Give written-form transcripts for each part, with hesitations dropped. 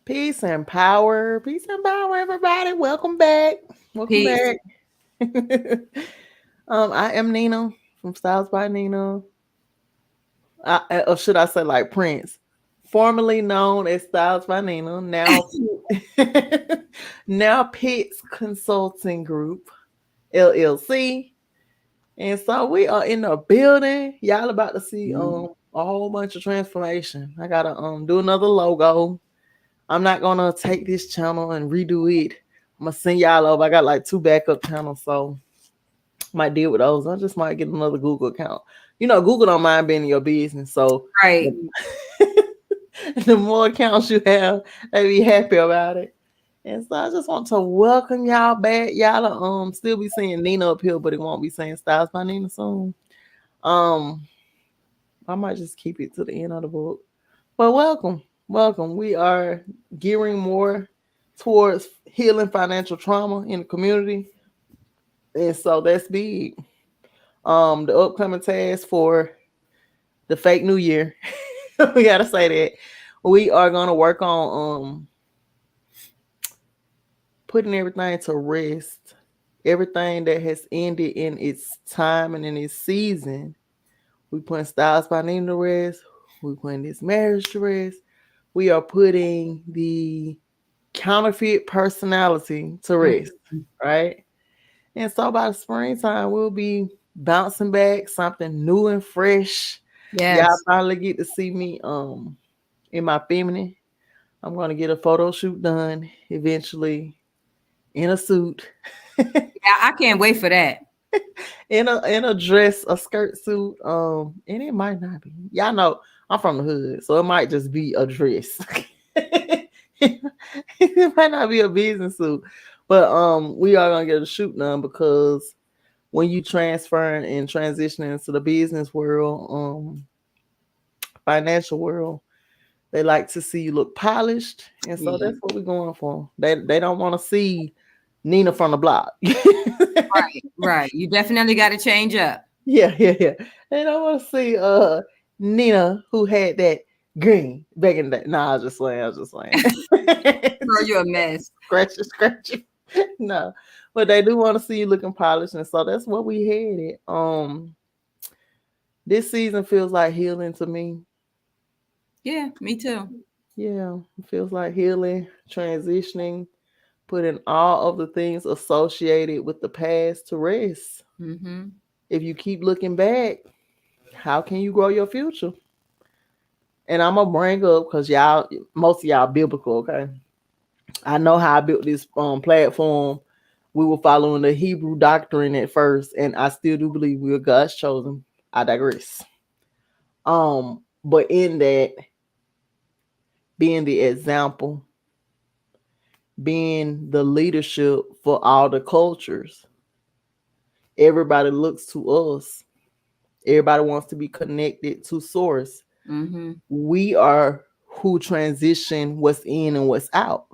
Peace and power. Peace and power, everybody. Welcome back. Welcome Peace. back. I am Nina from Styles by Nina. Or should I say like Prince? Formerly known as Styles by Nina, now now Pitts Consulting Group, LLC. And so we are in the building. Y'all about to see Mhm. a whole bunch of transformation. I gotta do another logo. I'm not gonna take this channel and redo it. I'm gonna send y'all over. I got like two backup channels, so might deal with those. I just might get another Google account. You know, Google don't mind being in your business, so Right. the, the more accounts you have, they be happy about it. And so I just want to welcome y'all back. Y'all still be seeing Nina up here, but it won't be saying Styles by Nina soon. Um, I might just keep it to the end of the book. But welcome, welcome. We are gearing more towards healing financial trauma in the community, and so that's big. The upcoming task for the fake New Year, we gotta say that we are gonna work on putting everything to rest, everything that has ended in its time and in its season. We putting Styles by Nina to rest. We putting this marriage to rest. We are putting the counterfeit personality to rest, Mhm. right? And so by the springtime, we'll be bouncing back something new and fresh. Y'all Yes. finally get to see me in my feminine. I'm gonna get a photo shoot done eventually in a suit. Yeah, I can't wait for that. In a dress, a skirt suit. And it might not be. Y'all know I'm from the hood, so it might just be a dress. It might not be a business suit, but we are gonna get a shoot done because when you transferring and transitioning into the business world, financial world, they like to see you look polished, and so Yeah. that's what we're going for. They don't want to see Nina from the block. Right. Right. You definitely got to change up. Yeah, yeah, yeah. They don't want to see Nina who had that green back in the day. Nah, I was just playing. I was just playing. Girl, you're a mess. Scratch it, scratch it. No, but they do want to see you looking polished, and so that's what we headed. This season feels like healing to me. Yeah, me too. Yeah, it feels like healing, transitioning, putting all of the things associated with the past to rest. Hmm. If you keep looking back, how can you grow your future? And I'm gonna bring up because y'all, most of y'all biblical, okay? I know how I built this platform. We were following the Hebrew doctrine at first, and I still do believe we are God's chosen. I digress. But in that, being the example, being the leadership for all the cultures, everybody looks to us. Everybody wants to be connected to source. Hmm. We are who transition what's in and what's out.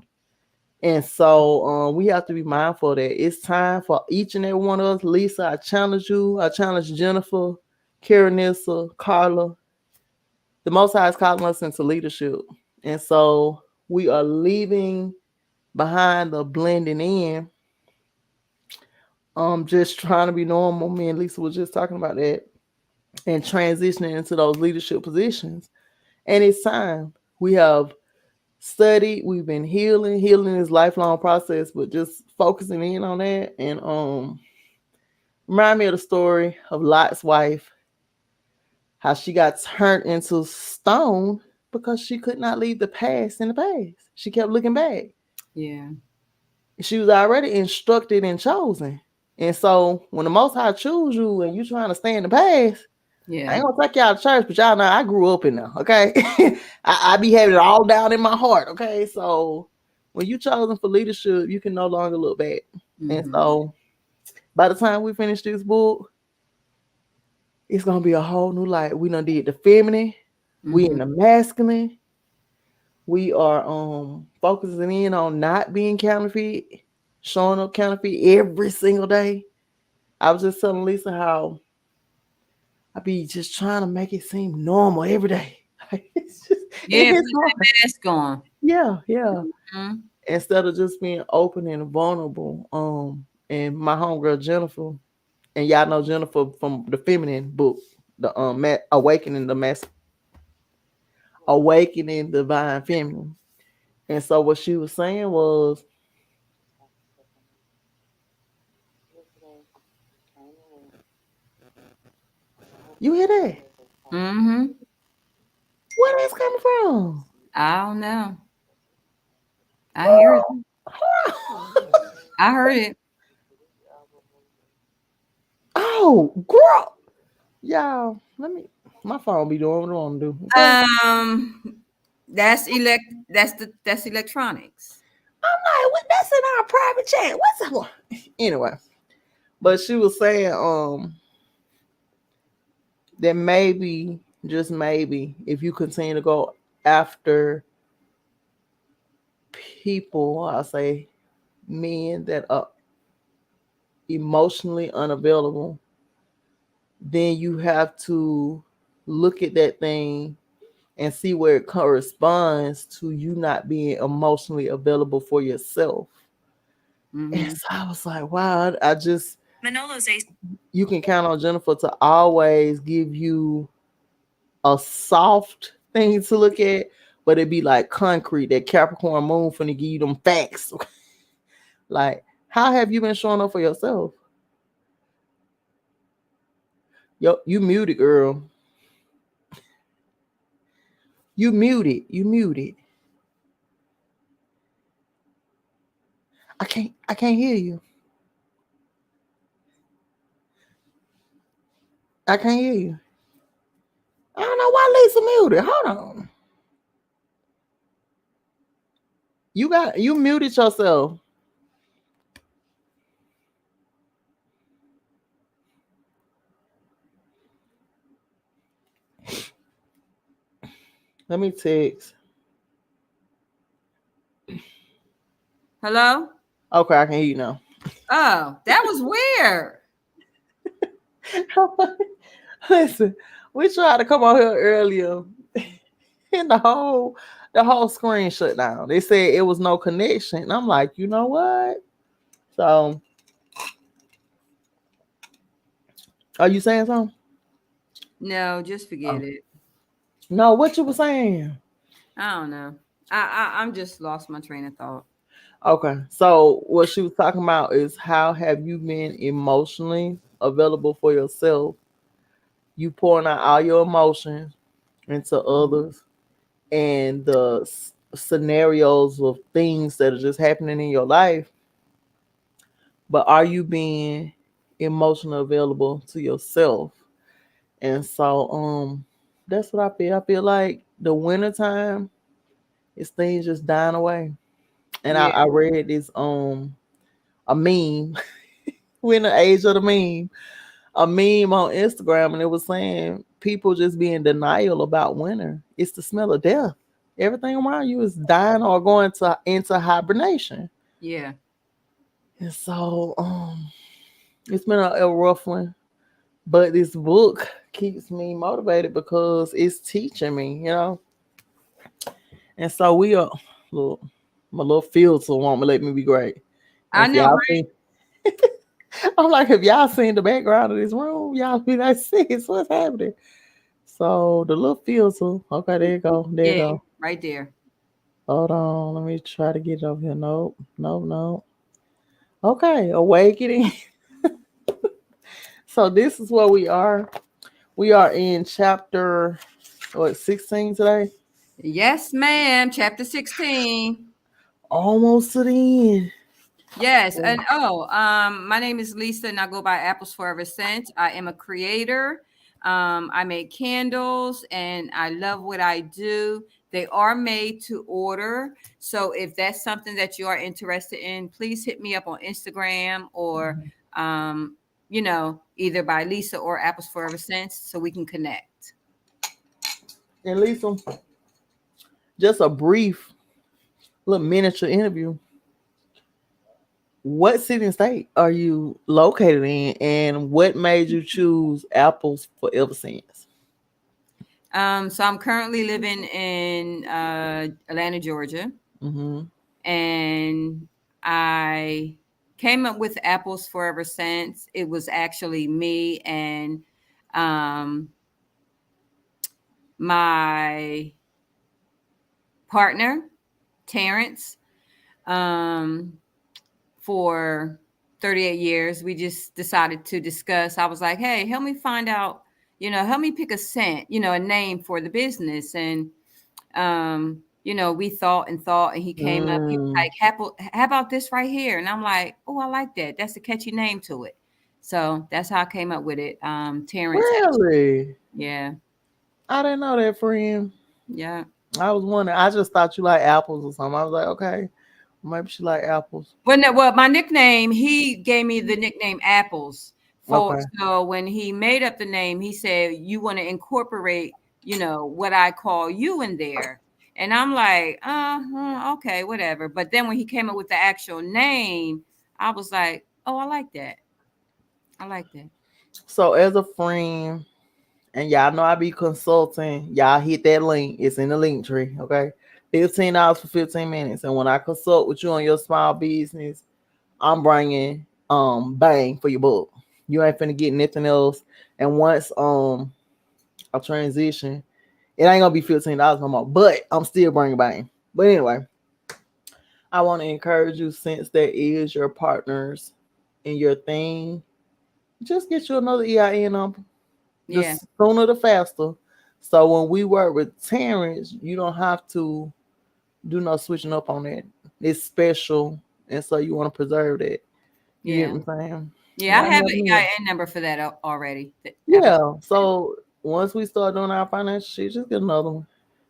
And so we have to be mindful that it's time for each and every one of us. Lisa, I challenge you. I challenge Jennifer, Karenissa, Carla. The Most High is calling us into leadership. And so we are leaving behind the blending in, just trying to be normal. Me and Lisa was just talking about that and transitioning into those leadership positions. And it's time. We have studied, we've been healing. Healing is a lifelong process, but just focusing in on that and remind me of the story of Lot's wife, how she got turned into stone because she could not leave the past in the past. She kept looking back. Yeah. She was already instructed and chosen. And so when the Most High choose you and you trying to stay in the past, I Yeah. ain't gonna take y'all to church, but y'all know I grew up in there, okay? I be having it all down in my heart, okay? So when you chosen for leadership, you can no longer look back. And Hmm. so by the time we finish this book, it's gonna be a whole new light. We done did the feminine, we in Hmm. the masculine, we are focusing in on not being counterfeit, showing up counterfeit every single day. I was just telling Lisa how I be just trying to make it seem normal every day. It's just Yeah, put it's that hard. mask on. Yeah, yeah. Mhm. Instead of just being open and vulnerable. And my homegirl Jennifer, and y'all know Jennifer from the feminine book, the awakening divine feminine. And so what she was saying was, you hear that? Mhm. Where that's coming from? I don't know. I hear it. I heard it. Oh, girl. Y'all, let me, my phone be doing what it want to do. Okay. That's electronics. I'm like, what, that's in our private chat. What's up? Anyway, but she was saying, that maybe, just maybe, if you continue to go after people, I'll say men that are emotionally unavailable, then you have to look at that thing and see where it corresponds to you not being emotionally available for yourself. And Mhm. so I was like, wow, I just, you can count on Jennifer to always give you a soft thing to look at, but it'd be like concrete. That Capricorn moon finna give you them facts. Like, how have you been showing up for yourself? Yo, you muted, girl. You muted. You muted. I can't hear you. I can't hear you. I don't know why Lisa muted. Hold on. You muted yourself. Let me text. Hello? Okay, I can hear you now. Oh, that was weird. Listen, we tried to come on here earlier, and the whole screen shut down. They said it was no connection. And I'm like, you know what? So, are you saying something? No, just forget Oh. it. No, what you were saying? I don't know. I'm just lost my train of thought. Okay. So what she was talking about is how have you been emotionally available for yourself? You pouring out all your emotions into others, and the scenarios of things that are just happening in your life, but are you being emotionally available to yourself? And so that's what I feel. I feel like the wintertime is things just dying away. And Yeah. I read this a meme. We're in the age of the meme. A meme on Instagram, and it was saying people just be in denial about winter. It's the smell of death. Everything around you is dying or going to into hibernation. Yeah. And so it's been a rough one. But this book keeps me motivated because it's teaching me. And so we are look, my little filter won't let me be great. I If know, y'all right? see, I'm like, if y'all seen the background of this room, y'all be like, sis, what's happening? So the little filter, okay, there you go, there you Yeah, go. right there. Hold on, let me try to get it over here. Nope, nope, nope. Okay, awakening. So this is where we are. We are in chapter 16 today. Yes, ma'am. Chapter 16. Almost to the end. Yes, and my name is Lisa, and I go by Apples Forever Scent. I am a creator. I make candles, and I love what I do. They are made to order, so if that's something that you are interested in, please hit me up on Instagram or, either by Lisa or Apples Forever Scent, so we can connect. And Lisa, just a brief little miniature interview. What city and state are you located in, and what made you choose Apples Forever Sense? So I'm currently living in Atlanta, Georgia, Mm-hmm. and I came up with Apples Forever Scents. It was actually me and um, my partner, Terrence. Um, for 38 years. We just decided to discuss. I was like, hey, help me find out, help me pick a scent, a name for the business. And, we thought and thought, and he came up, he was Mm. like, how about this right here? And I'm like, oh, I like that. That's a catchy name to it. So that's how I came up with it. Terrence, Really? yeah, I didn't know that, friend. yeah. I was wondering. I just thought you like apples or something. I was like, okay, maybe she like apples. Well, my nickname, he gave me the nickname Apples. For Okay. so when he made up the name, he said, "You want to incorporate, what I call you in there." And I'm like, okay, whatever. But then when he came up with the actual name, I was like, oh, I like that. I like that. So as a friend, and y'all know I be consulting. Y'all hit that link. It's in the link tree. Okay. $15 for 15 minutes. And when I consult with you on your small business, I'm bringing bang for your book. You ain't finna get nothing else. And once I transition, it ain't gonna be $15 no more. But I'm still bringing bang. But anyway, I want to encourage you, since that is your partners in your thing, just get you another EIN number. The Yeah, sooner the faster. So when we work with Terrence, you don't have to do no switching up on that. It's special, and so you want to preserve that. You get yeah, what I'm saying? yeah. I Yeah, have help an me out. EIN number for that already. The Apple. Yeah. So once we start doing our financial shit, just get another one.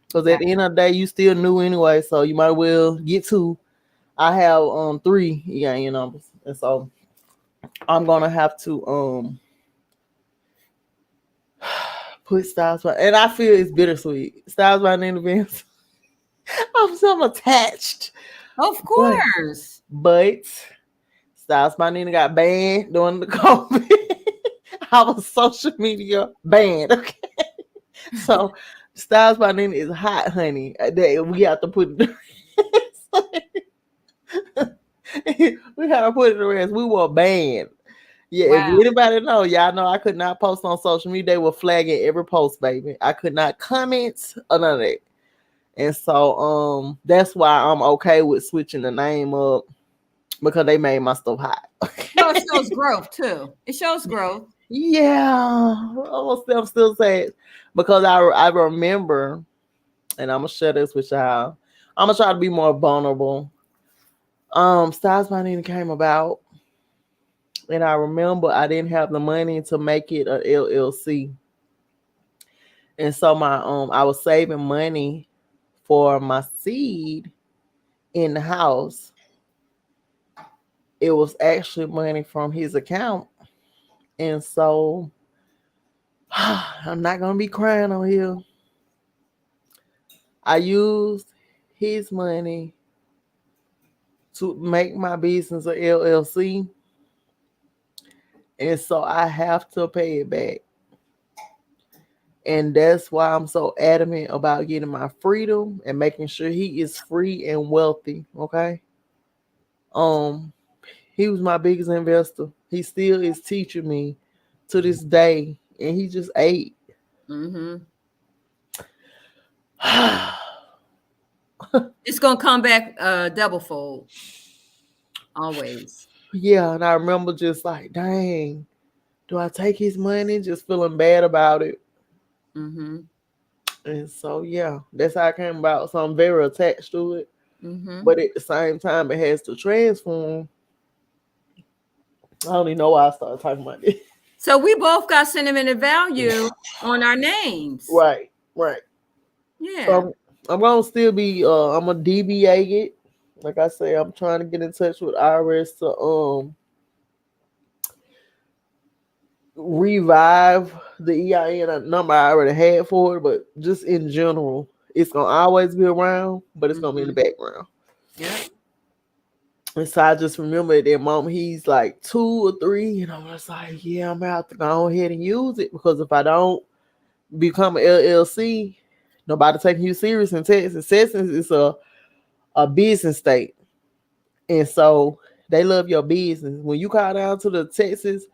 Because at Got the end of the day, you still new anyway, so you might well get two. I have three EIN numbers, and so I'm gonna have to put Styles by, and I feel it's bittersweet. Styles by Nina Vince. I'm so attached, Of but course. but Styles by Nina got banned during the COVID. I was social media banned. Okay, so Styles by Nina is hot, honey. We have to put it. We have to put it in the rest. We were banned. Yeah, if Wow. anybody know, y'all know I could not post on social media. They were flagging every post, baby. I could not comment or none of that. And so that's why I'm okay with switching the name up, because they made my stuff hot. Well, it shows growth too. It shows growth. Yeah. I'm still sad because I remember, and I'm gonna share this with y'all. I'm gonna try to be more vulnerable. Styles by Nina came about, and I remember I didn't have the money to make it an LLC. And so my I was saving money for my seed in the house. It was actually money from his account. And so I'm not gonna be crying on here. I used his money to make my business a LLC, and so I have to pay it back. And that's why I'm so adamant about getting my freedom and making sure he is free and wealthy. Okay. Um, he was my biggest investor. He still is teaching me to this day, and he just ate. Mm-hmm. It's gonna come back double fold always. Yeah, and I remember just like, dang, do I take his money? Just feeling bad about it. Mm-hmm. And so yeah, that's how it came about. So I'm very attached to it. Mm-hmm. But at the same time it has to transform. I don't even know why I started talking about this. So we both got sentimental value on our names. Right, right. So Yeah. I'm gonna still be I'm gonna DBA it. Like I say, I'm trying to get in touch with Iris to revive the EIN number I already had for it, but just in general, it's gonna always be around, but it's gonna be in the Mm-hmm. background. Yep. And so I just remember at that moment he's like 2 or 3, and I'm just like, yeah, I'm gonna have to go ahead and use it, because if I don't, become an LLC, nobody taking you serious in Texas. Texas is a business state. And so they love your business. When you call down to the Texas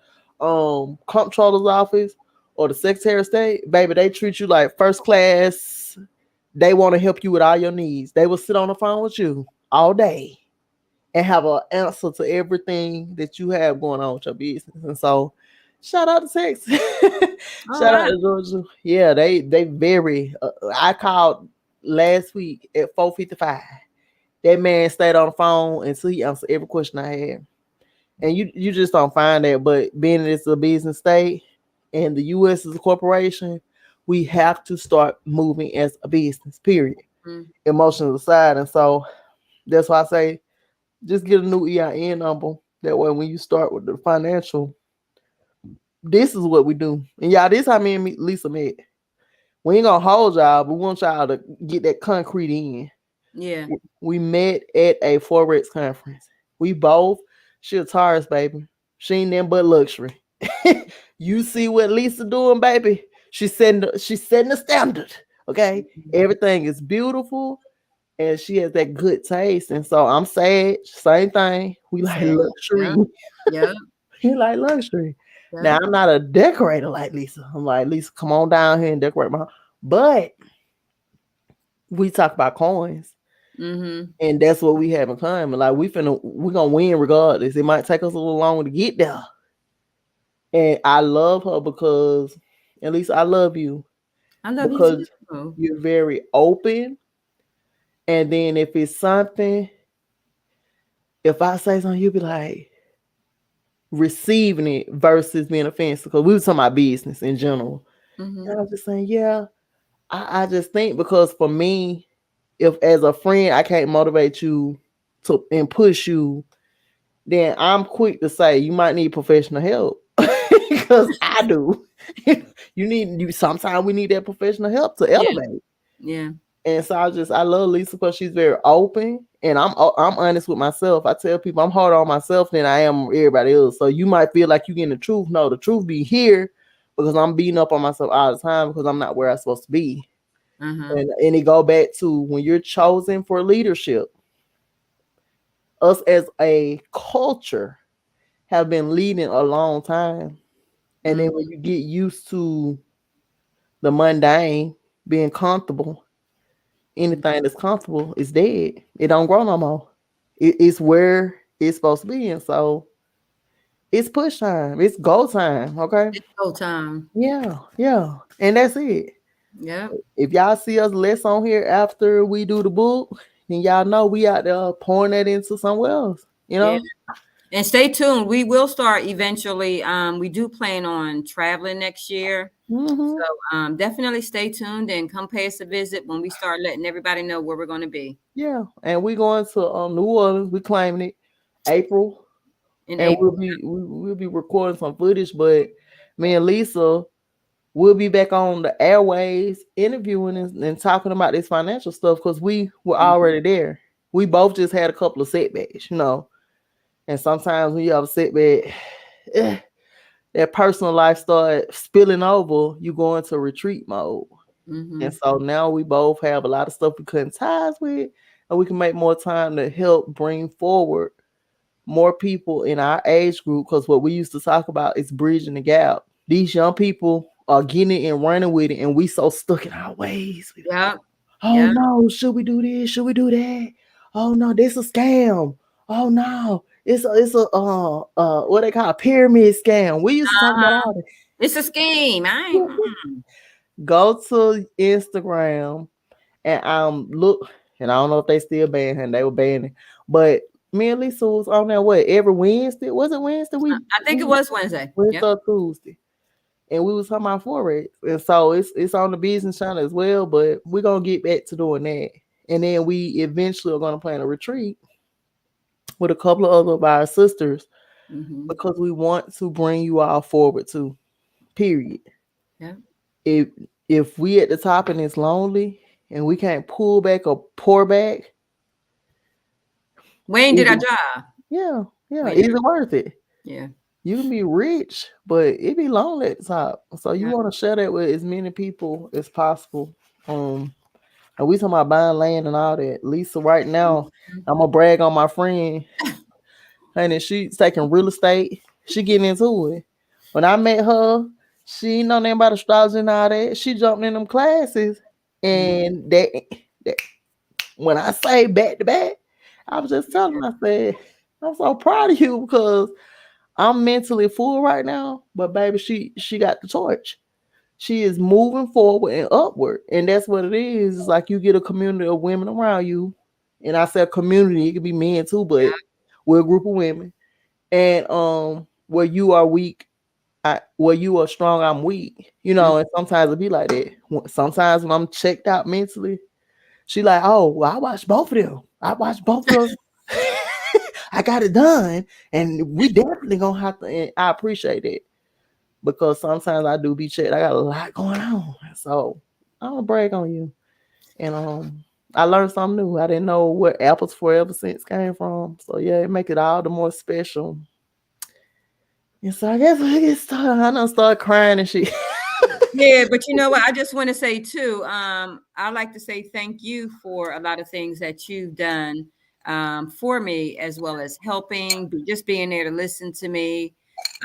comptroller's office or the Secretary of State, baby, they treat you like first class. They want to help you with all your needs. They will sit on the phone with you all day and have an answer to everything that you have going on with your business. And so, shout out to Texas, All shout out right. to Georgia. Yeah, they very. I called last week at 4:55. That man stayed on the phone until he answered every question I had. And you just don't find that. But being it's a business state and the U.S. is a corporation, we have to start moving as a business. Period. Mm. Emotions aside, and so that's why I say just get a new EIN number. That way, when you start with the financial, this is what we do. And y'all, this how me and Lisa met. We ain't gonna hold y'all, but we want y'all to get that concrete in. Yeah. We met at a Forex conference. We both, she a Taurus, baby. She ain't nothing but luxury. You see what Lisa doing, baby? She's setting the standard. Okay. Everything is beautiful and she has that good taste. And so I'm sad. Same thing. We like Say, luxury. yep. Yep. We like luxury. Now Yep. I'm not a decorator like Lisa. I'm like, Lisa, come on down here and decorate my house. But we talk about coins. Mm-hmm. And that's what we have in common. Like we gonna win regardless. It might take us a little longer to get there. And I love her because at least I love you I love you because too. you're very open. And then if it's something, if I say something, you'll be like receiving it versus being offensive. Because we were talking about business in general. Mm-hmm. And I'm just saying, yeah, I just think because for me, if as a friend I can't motivate you to and push you, then I'm quick to say you might need professional help because I do. You sometimes we need that professional help to Yeah. elevate. Yeah. And so I love Lisa because she's very open and I'm honest with myself. I tell people I'm harder on myself than I am everybody else. So you might feel like you getting the truth. No, the truth be here because I'm beating up on myself all the time because I'm not where I'm supposed to be. Uh-huh. And it go back to when you're chosen for leadership. Us as a culture have been leading a long time. And then Mm. when you get used to the mundane, being comfortable, anything that's comfortable is dead. It don't grow no more. It's where it's supposed to be. And so it's push time. It's go time. Okay. It's go time. Yeah. Yeah. And that's it. Yep. If y'all see us less on here after we do the book, then y'all know we out there pouring that into somewhere else. You Yeah. know? And stay tuned. We will start eventually. We do plan on traveling next year. Hmm. So definitely stay tuned and come pay us a visit when we start letting everybody know where we're going to be Yeah. And we going to New Orleans. We claiming it April. in And April. we'll be recording some footage, but me and Lisa will be back on the airways interviewing and talking about this financial stuff because we were already there. We both just had a couple of setbacks, you know. And sometimes when you have a setback, eh, that personal life start spilling over, you go into retreat mode. And Mm-hmm. so now we both have a lot of stuff we couldn't ties with, and we can make more time to help bring forward more people in our age group because what we used to talk about is bridging the gap. These young people are getting it and running with it, and we so stuck in our ways. We like, Yep. oh Yep. no, should we do this? Should we do that? Oh no, this a scam. Oh no, it's a what they call a pyramid scam. We used to talk about Uh-huh. all that. It's a scheme. I ain't. Go to Instagram and look, and I don't know if they still ban him. They were banning, but me and Lisa was on there. What every Wednesday? Was it Wednesday? I think it We was Wednesday. Wednesday Yep. or Tuesday, and we was talking about forex, and so it's on the business channel as well. But we're gonna get back to doing that, and then we eventually are gonna plan a retreat with a couple of other of our sisters Mm-hmm. because we want to bring you all forward too. Period. Yep. If if we at the top and it's lonely and we can't pull back or pour back, Wayne is did our it, job. yeah, yeah, Wayne is did. it worth it? Yeah. You can be rich, but it be lonely at the top. So you Yeah. want to share that with as many people as possible. Um, and we talking about buying land and all that. Lisa, right now, Mhm. I'm gonna brag on my friend, honey. She's taking real estate. She getting into it. When I met her, she ain't know nothing about astrology and all that. She jumped in them classes, Mhm. and that when I say back to back, I was just telling her, I said, I'm so proud of you because I'm mentally full right now, but baby, she got the torch. She is moving forward and upward, and that's what it is. It's like you get a community of women around you, and I said community. It could be men too, but we're a group of women, and where you are weak, where you are strong, I'm weak. Mhm. And sometimes it be like that. Sometimes when I'm checked out mentally, she like, oh, well, I watched both of them. I watched both of them. I got it done, and we definitely gonna have to. And I appreciate it because sometimes I do be checked. I got a lot going on, so I'm gonna brag on you. And I learned something new. I didn't know where apples forever since came from. So yeah, it make it all the more special. And so I guess we get started. I don't start crying and shit. Yeah, but you know what? I just want to say too. I like to say thank you for a lot of things that you've done for me, as well as helping, just being there to listen to me.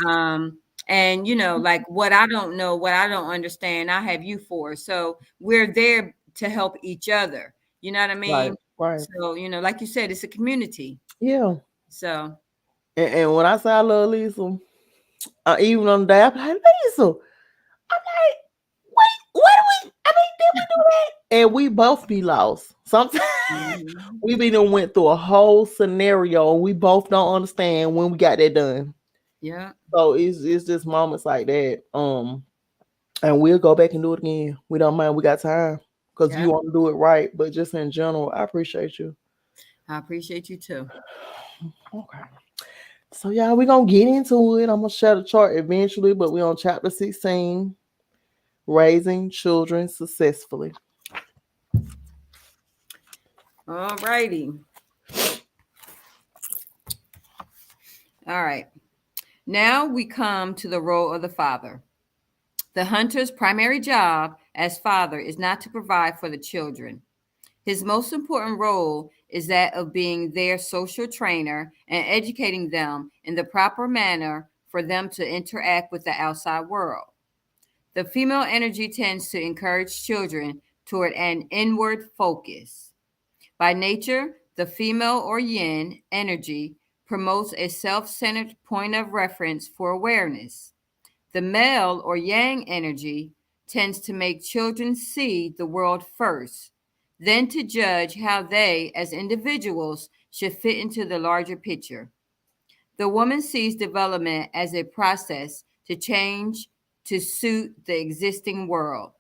Um, and like what I don't know, what I don't understand, I have you for. So we're there to help each other. You know what I Right, mean? right. So like you said, it's a community. Yeah. So And when I say I love Lisa, even on the day I'm like, Lisa, I'm like, wait, what do we? I mean, did we do that? And we both be lost. Sometimes mhm. we be done went through a whole scenario and we both don't understand when we got that done. Yeah, So it's just moments like that. And we'll go back and do it again. We don't mind. We got time because yeah. you want to do it right. But just in general, I appreciate you. I appreciate you too. Okay. So yeah, we gonna get into it. I'm gonna share the chart eventually, but we on chapter 16, raising children successfully. All righty. All right. Now we come to the role of the father. The hunter's primary job as father is not to provide for the children. His most important role is that of being their social trainer and educating them in the proper manner for them to interact with the outside world. The female energy tends to encourage children toward an inward focus. By nature, the female or yin energy promotes a self centered point of reference for awareness. The male or yang energy tends to make children see the world first, then to judge how they, as individuals, should fit into the larger picture. The woman sees development as a process to change to suit the existing world.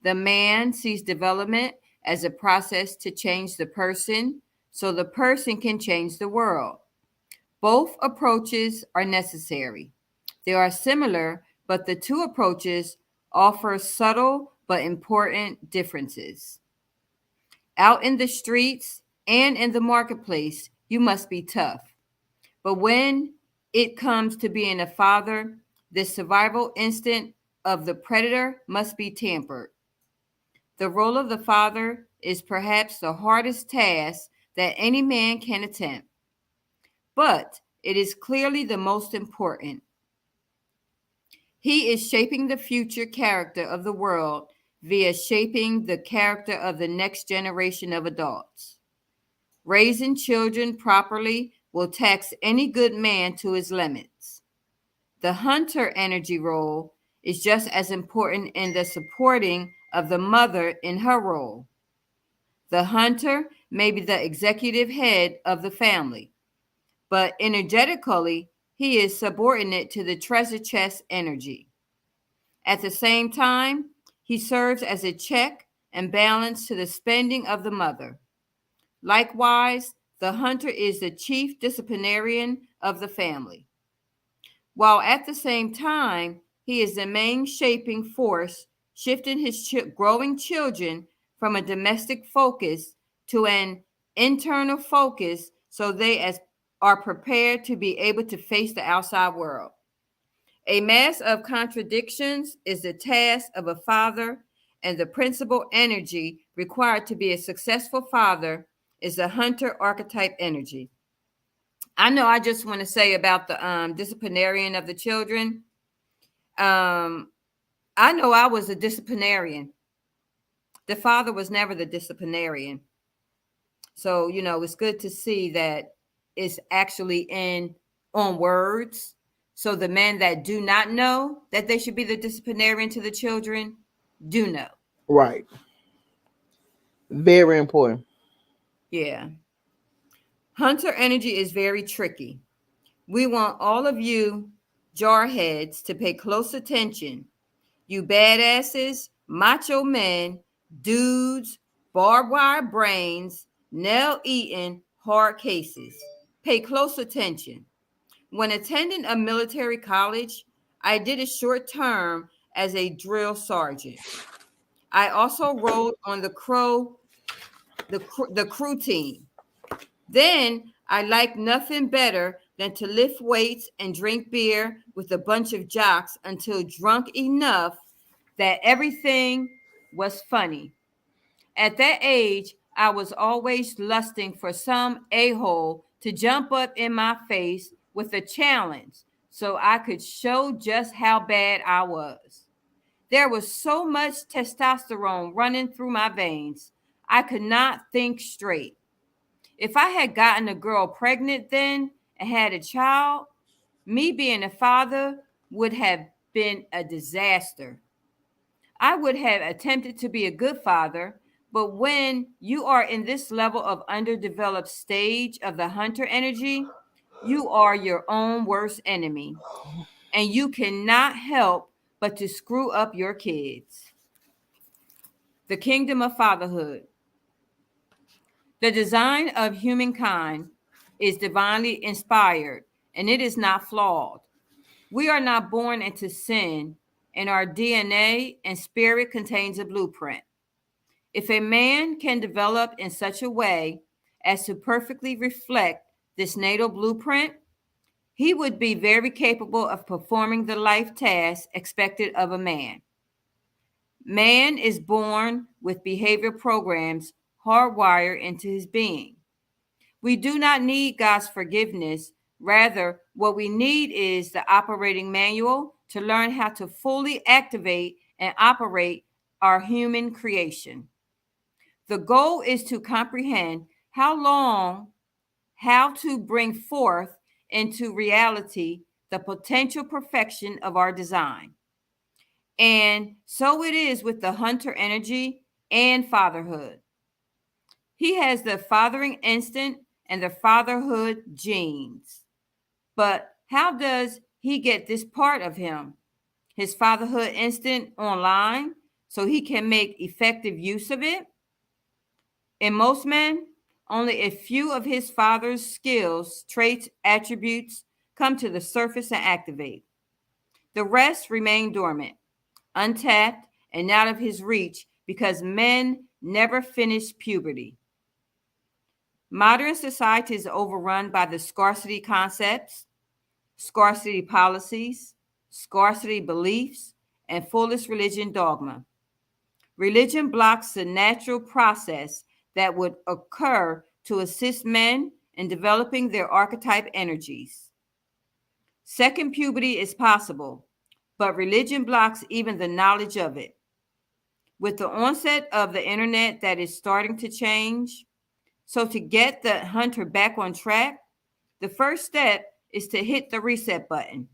The man sees development as a process to change the person so the person can change the world. Both approaches are necessary. They are similar, but the two approaches offer subtle but important differences. Out in the streets and in the marketplace, you must be tough. But when it comes to being a father, the survival instinct of the predator must be tempered. The role of the father is perhaps the hardest task that any man can attempt, but it is clearly the most important. He is shaping the future character of the world via shaping the character of the next generation of adults. Raising children properly will tax any good man to his limits. The hunter energy role is just as important in the supporting of the mother in her role. The hunter may be the executive head of the family, but energetically, he is subordinate to the treasure chest energy. At the same time, he serves as a check and balance to the spending of the mother. Likewise, the hunter is the chief disciplinarian of the family, while at the same time, he is the main shaping force, shifting his growing children from a domestic focus to an internal focus so they as are prepared to be able to face the outside world. A mass of contradictions is the task of a father, and the principal energy required to be a successful father is the hunter archetype energy. I know I just want to say about the disciplinarian of the children. Um, I know I was a disciplinarian. The father was never the disciplinarian. So, it's good to see that it's actually in on words. So the men that do not know that they should be the disciplinarian to the children do know. Right. Very important. Yeah. Hunter energy is very tricky. We want all of you jarheads to pay close attention. You badasses, macho men, dudes, barbed wire brains, nail eating, hard cases. Pay close attention. When attending a military college, I did a short term as a drill sergeant. I also rode on the crew team. Then I liked nothing better than to lift weights and drink beer with a bunch of jocks until drunk enough that everything was funny. At that age, I was always lusting for some a-hole to jump up in my face with a challenge so I could show just how bad I was. There was so much testosterone running through my veins, I could not think straight. If I had gotten a girl pregnant then and had a child, me being a father would have been a disaster. I would have attempted to be a good father, but when you are in this level of underdeveloped stage of the hunter energy, you are your own worst enemy, and you cannot help but to screw up your kids. The kingdom of fatherhood. The design of humankind is divinely inspired, and it is not flawed. We are not born into sin, and our DNA and spirit contains a blueprint. If a man can develop in such a way as to perfectly reflect this natal blueprint, he would be very capable of performing the life tasks expected of a man. Man is born with behavior programs hardwired into his being. We do not need God's forgiveness. Rather, what we need is the operating manual to learn how to fully activate and operate our human creation. The goal is to comprehend how to bring forth into reality the potential perfection of our design. And so it is with the hunter energy and fatherhood. He has the fathering instinct and the fatherhood genes. But how does he get this part of him, his fatherhood instinct, online so he can make effective use of it? In most men, only a few of his father's skills, traits, attributes come to the surface and activate. The rest remain dormant, untapped, and out of his reach because men never finish puberty. Modern society is overrun by the scarcity concepts, scarcity policies, scarcity beliefs, and foolish religion dogma. Religion blocks the natural process that would occur to assist men in developing their archetype energies. Second puberty is possible, but religion blocks even the knowledge of it. With the onset of the internet that is starting to change, so to get the hunter back on track, the first step is to hit the reset button.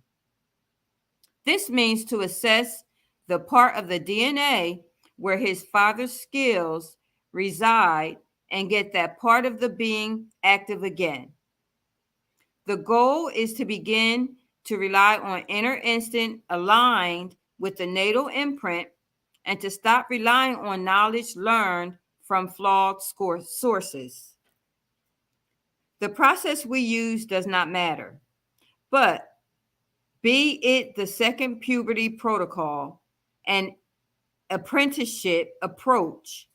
This means to assess the part of the DNA where his father's skills reside and get that part of the being active again. The goal is to begin to rely on inner instinct aligned with the natal imprint and to stop relying on knowledge learned from flawed sources. The process we use does not matter, but be it the second puberty protocol, an apprenticeship approach,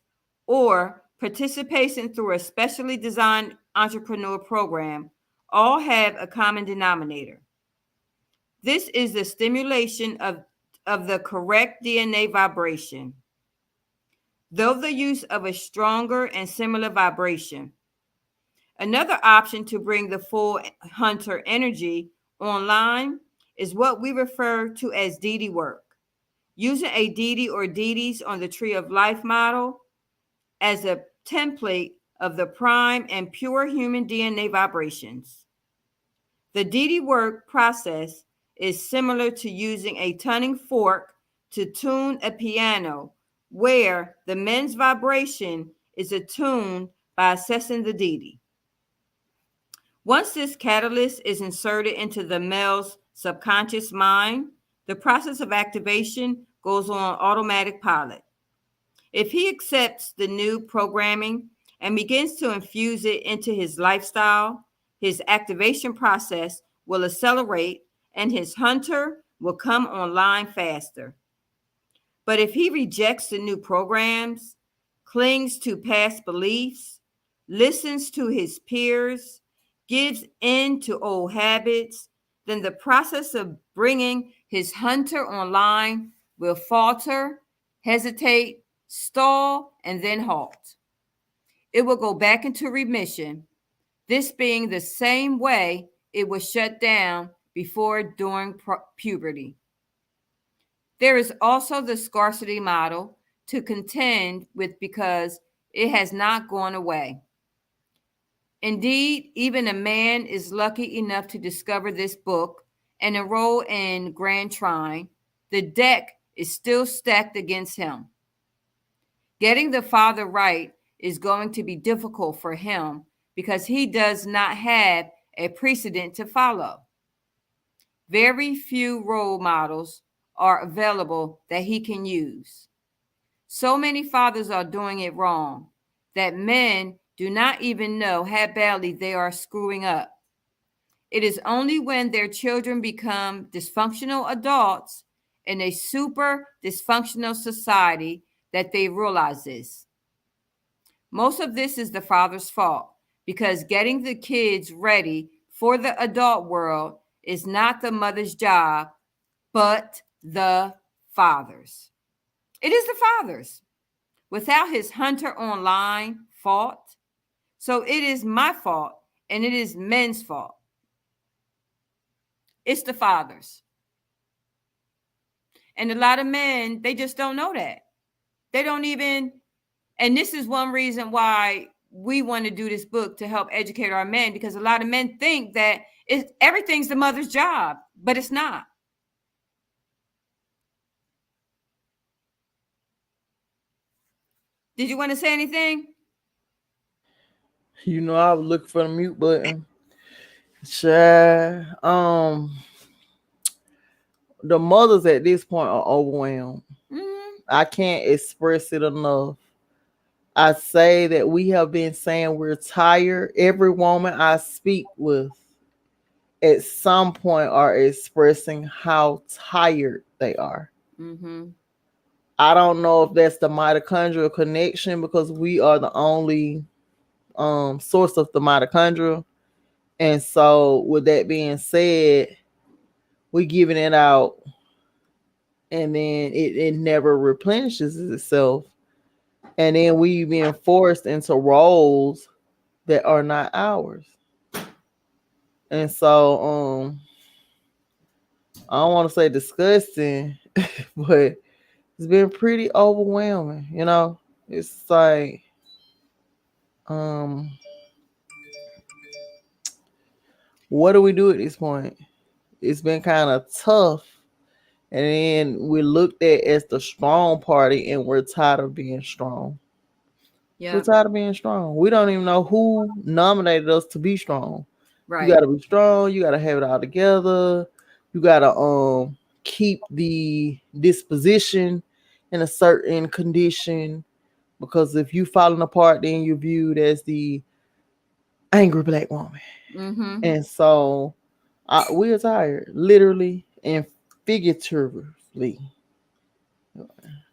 or participation through a specially designed entrepreneur program, all have a common denominator. This is the stimulation of the correct DNA vibration, though the use of a stronger and similar vibration. Another option to bring the full hunter energy online is what we refer to as DD work. Using a DD or DDs on the Tree of Life model as a template of the prime and pure human DNA vibrations. The DD work process is similar to using a tuning fork to tune a piano, where the men's vibration is attuned by assessing the DD. Once this catalyst is inserted into the male's subconscious mind, the process of activation goes on automatic pilot. If he accepts the new programming and begins to infuse it into his lifestyle, his activation process will accelerate and his hunter will come online faster. But if he rejects the new programs, clings to past beliefs, listens to his peers, gives in to old habits, then the process of bringing his hunter online will falter, hesitate, stall, and then halt. It will go back into remission, this being the same way it was shut down before during puberty. There is also the scarcity model to contend with because it has not gone away. Indeed, even a man is lucky enough to discover this book and enroll in Grand Trine. The deck is still stacked against him. Getting the father right is going to be difficult for him because he does not have a precedent to follow. Very few role models are available that he can use. So many fathers are doing it wrong that men do not even know how badly they are screwing up. It is only when their children become dysfunctional adults in a super dysfunctional society that they realize this. Most of this is the father's fault because getting the kids ready for the adult world is not the mother's job, but the father's. It is the father's. Without his hunter online fault, so it is my fault and it is men's fault. It's the father's. And a lot of men, they just don't know that. They don't even, and this is one reason why we want to do this book to help educate our men, because a lot of men think that everything's the mother's job, but it's not. Did you want to say anything? You know, I was looking for the mute button. Child, the mothers at this point are overwhelmed. Mm-hmm. I can't express it enough. I say that we have been saying we're tired. Every woman I speak with at some point are expressing how tired they are. Mm-hmm. I don't know if that's the mitochondrial connection because we are the only source of the mitochondria. And so with that being said, we're giving it out and then it never replenishes itself. And then we being forced into roles that are not ours. And so I don't want to say disgusting, but it's been pretty overwhelming, you know. It's like um what do we do at this point? It's been kind of tough. And then we're looked at as the strong party and we're tired of being strong. We're Yeah. tired of being strong. We don't even know who nominated us to be strong. You Right. gotta be strong, you gotta have it all together, you gotta keep the disposition in a certain condition, because if you falling apart then you're viewed as the angry black woman. Mm-hmm. And so we're tired, literally and figuratively.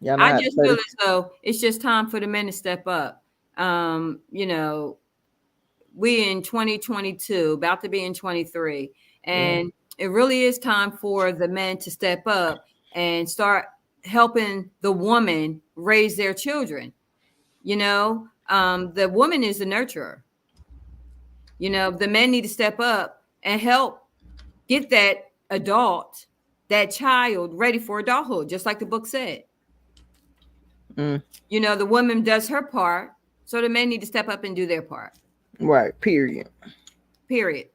Y'all know I how to just say feel this. as though it's just time for the men to step up. You know, we in 2022, about to be in 23, Yeah. and it really is time for the men to step up and start helping the woman raise their children. The woman is the nurturer. The men need to step up and help get that adult, that child ready for adulthood, just like the book said. Mm. The woman does her part, so the men need to step up and do their part. Right. Period. Period.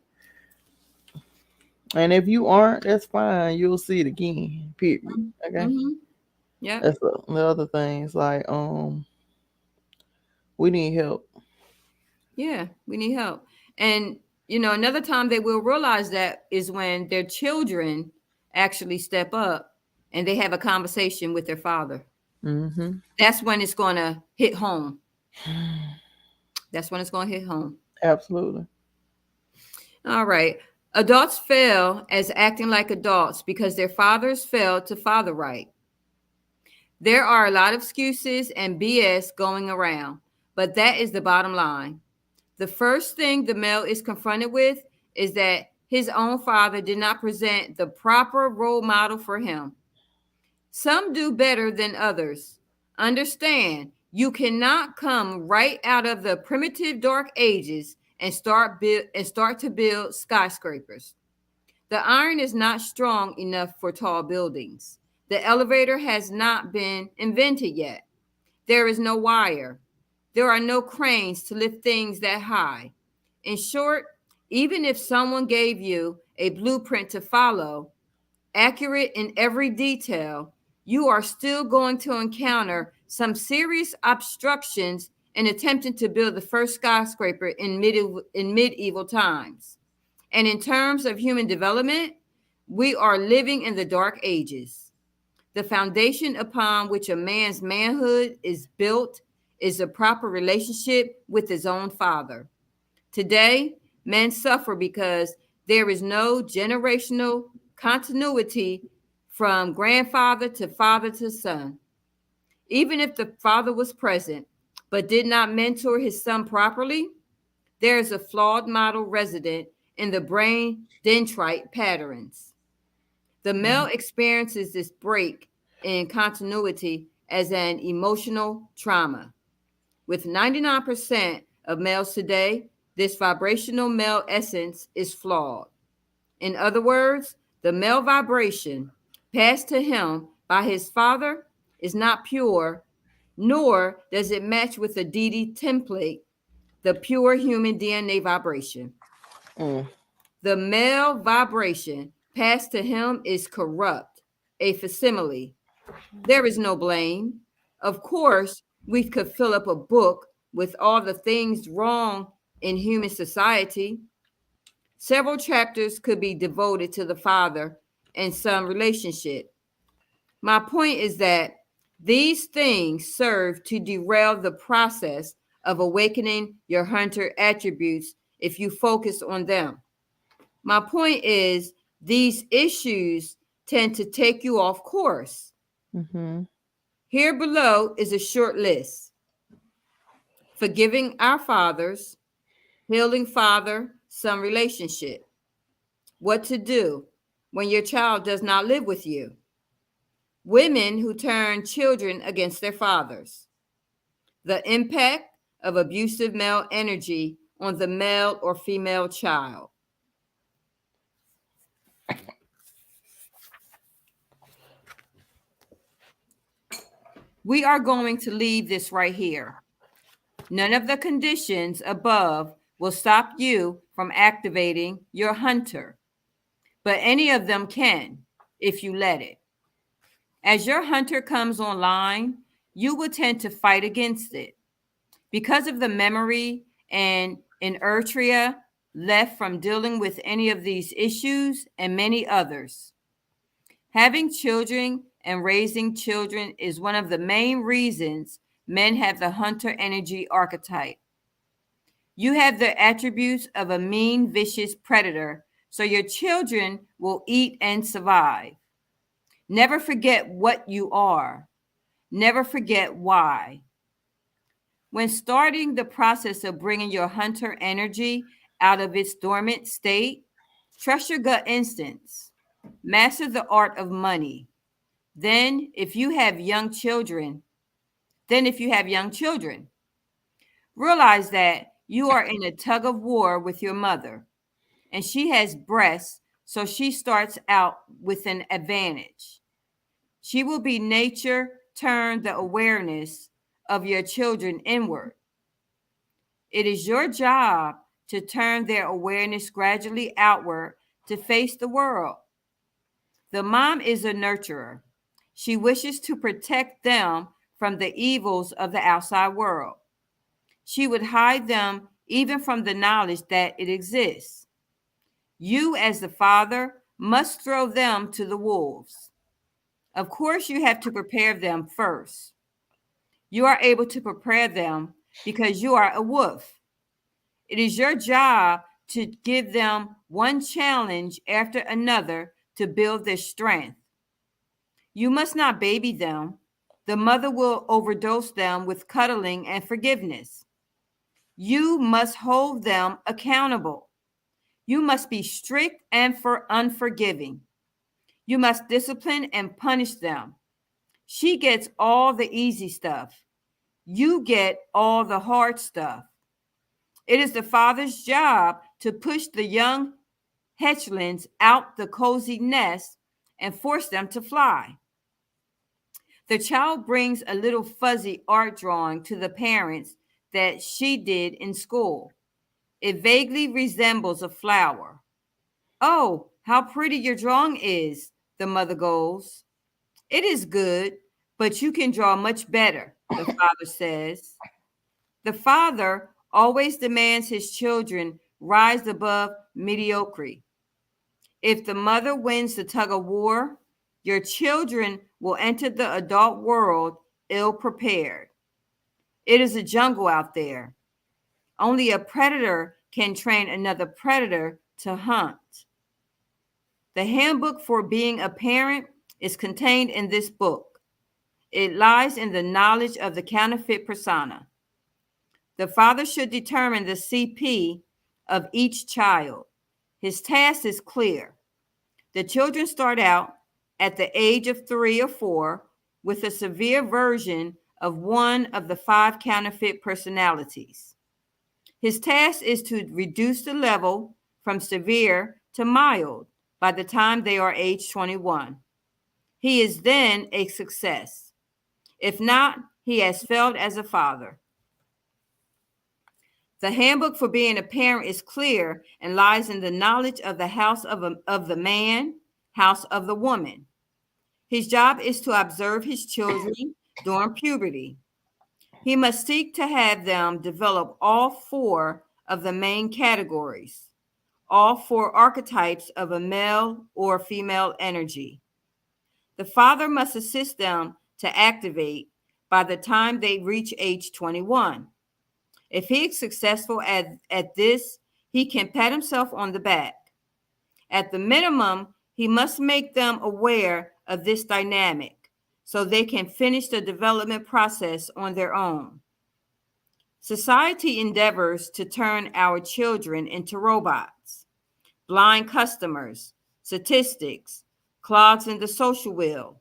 And if you aren't, that's fine. You'll see it again. Period. Okay. Mm-hmm. Yep. That's the other things. Like we need help. Yeah, we need help. And another time they will realize that is when their children actually step up and they have a conversation with their father. Mm-hmm. That's when it's going to hit home. That's when it's going to hit home. Absolutely. All right. Adults fail as acting like adults because their fathers failed to father right. There are a lot of excuses and BS going around, but that is the bottom line. The first thing the male is confronted with is that his own father did not present the proper role model for him. Some do better than others. Understand, you cannot come right out of the primitive dark ages and start to build skyscrapers. The iron is not strong enough for tall buildings. The elevator has not been invented yet. There is no wire. There are no cranes to lift things that high. In short, even if someone gave you a blueprint to follow, accurate in every detail, you are still going to encounter some serious obstructions in attempting to build the first skyscraper in medieval times. And in terms of human development, we are living in the dark ages. The foundation upon which a man's manhood is built is a proper relationship with his own father. Today, men suffer because there is no generational continuity from grandfather to father to son. Even if the father was present but did not mentor his son properly, there is a flawed model resident in the brain dendrite patterns. The male experiences this break in continuity as an emotional trauma. With 99% of males today, this vibrational male essence is flawed. In other words, the male vibration passed to him by his father is not pure, nor does it match with the DD template, the pure human DNA vibration. Mm. The male vibration passed to him is corrupt, a facsimile. There is no blame. Of course, we could fill up a book with all the things wrong in human society. Several chapters could be devoted to the father and son relationship. My point is that these things serve to derail the process of awakening your hunter attributes if you focus on them. My point is, these issues tend to take you off course. Mm-hmm. Here below is a short list: forgiving our fathers, healing father son relationship, what to do when your child does not live with you, women who turn children against their fathers, the impact of abusive male energy on the male or female child. We are going to leave this right here. None of the conditions above will stop you from activating your hunter, but any of them can if you let it. As your hunter comes online, you will tend to fight against it because of the memory and inertia left from dealing with any of these issues and many others. Having children and raising children is one of the main reasons men have the hunter energy archetype. You have the attributes of a mean, vicious predator, so your children will eat and survive. Never forget what you are. Never forget why. When starting the process of bringing your hunter energy out of its dormant state, trust your gut instincts. Master the art of money. Then, if you have young children, if you have young children, realize that you are in a tug of war with your mother, and she has breasts, so she starts out with an advantage. She will be nature turn the awareness of your children inward. It is your job to turn their awareness gradually outward to face the world. The mom is a nurturer. She wishes to protect them from the evils of the outside world. She would hide them even from the knowledge that it exists. You, as the father, must throw them to the wolves. Of course, you have to prepare them first. You are able to prepare them because you are a wolf. It is your job to give them one challenge after another to build their strength. You must not baby them. The mother will overdose them with cuddling and forgiveness. You must hold them accountable. You must be strict and unforgiving. You must discipline and punish them. She gets all the easy stuff. You get all the hard stuff. It is the father's job to push the young hatchlings out the cozy nest and force them to fly. The child brings a little fuzzy art drawing to the parents that she did in school. It vaguely resembles a flower. Oh, how pretty your drawing is, the mother goes. It is good, but you can draw much better, the father says. The father always demands his children rise above mediocrity. If the mother wins the tug of war, your children will enter the adult world ill prepared. It is a jungle out there. Only a predator can train another predator to hunt. The handbook for being a parent is contained in this book. It lies in the knowledge of the counterfeit persona. The father should determine the CP of each child. His task is clear. The children start out at the age of 3 or 4 with a severe version of one of the 5 counterfeit personalities. His task is to reduce the level from severe to mild by the time they are age 21. He is then a success. If not, he has failed as a father. The handbook for being a parent is clear and lies in the knowledge of the house of the man, house of the woman. His job is to observe his children during puberty. He must seek to have them develop all 4 of the main categories, all 4 archetypes of a male or female energy. The father must assist them to activate by the time they reach age 21. If he is successful at this, he can pat himself on the back. At the minimum, he must make them aware of this dynamic so they can finish the development process on their own. Society endeavors to turn our children into robots, blind customers, statistics, clogs in the social wheel.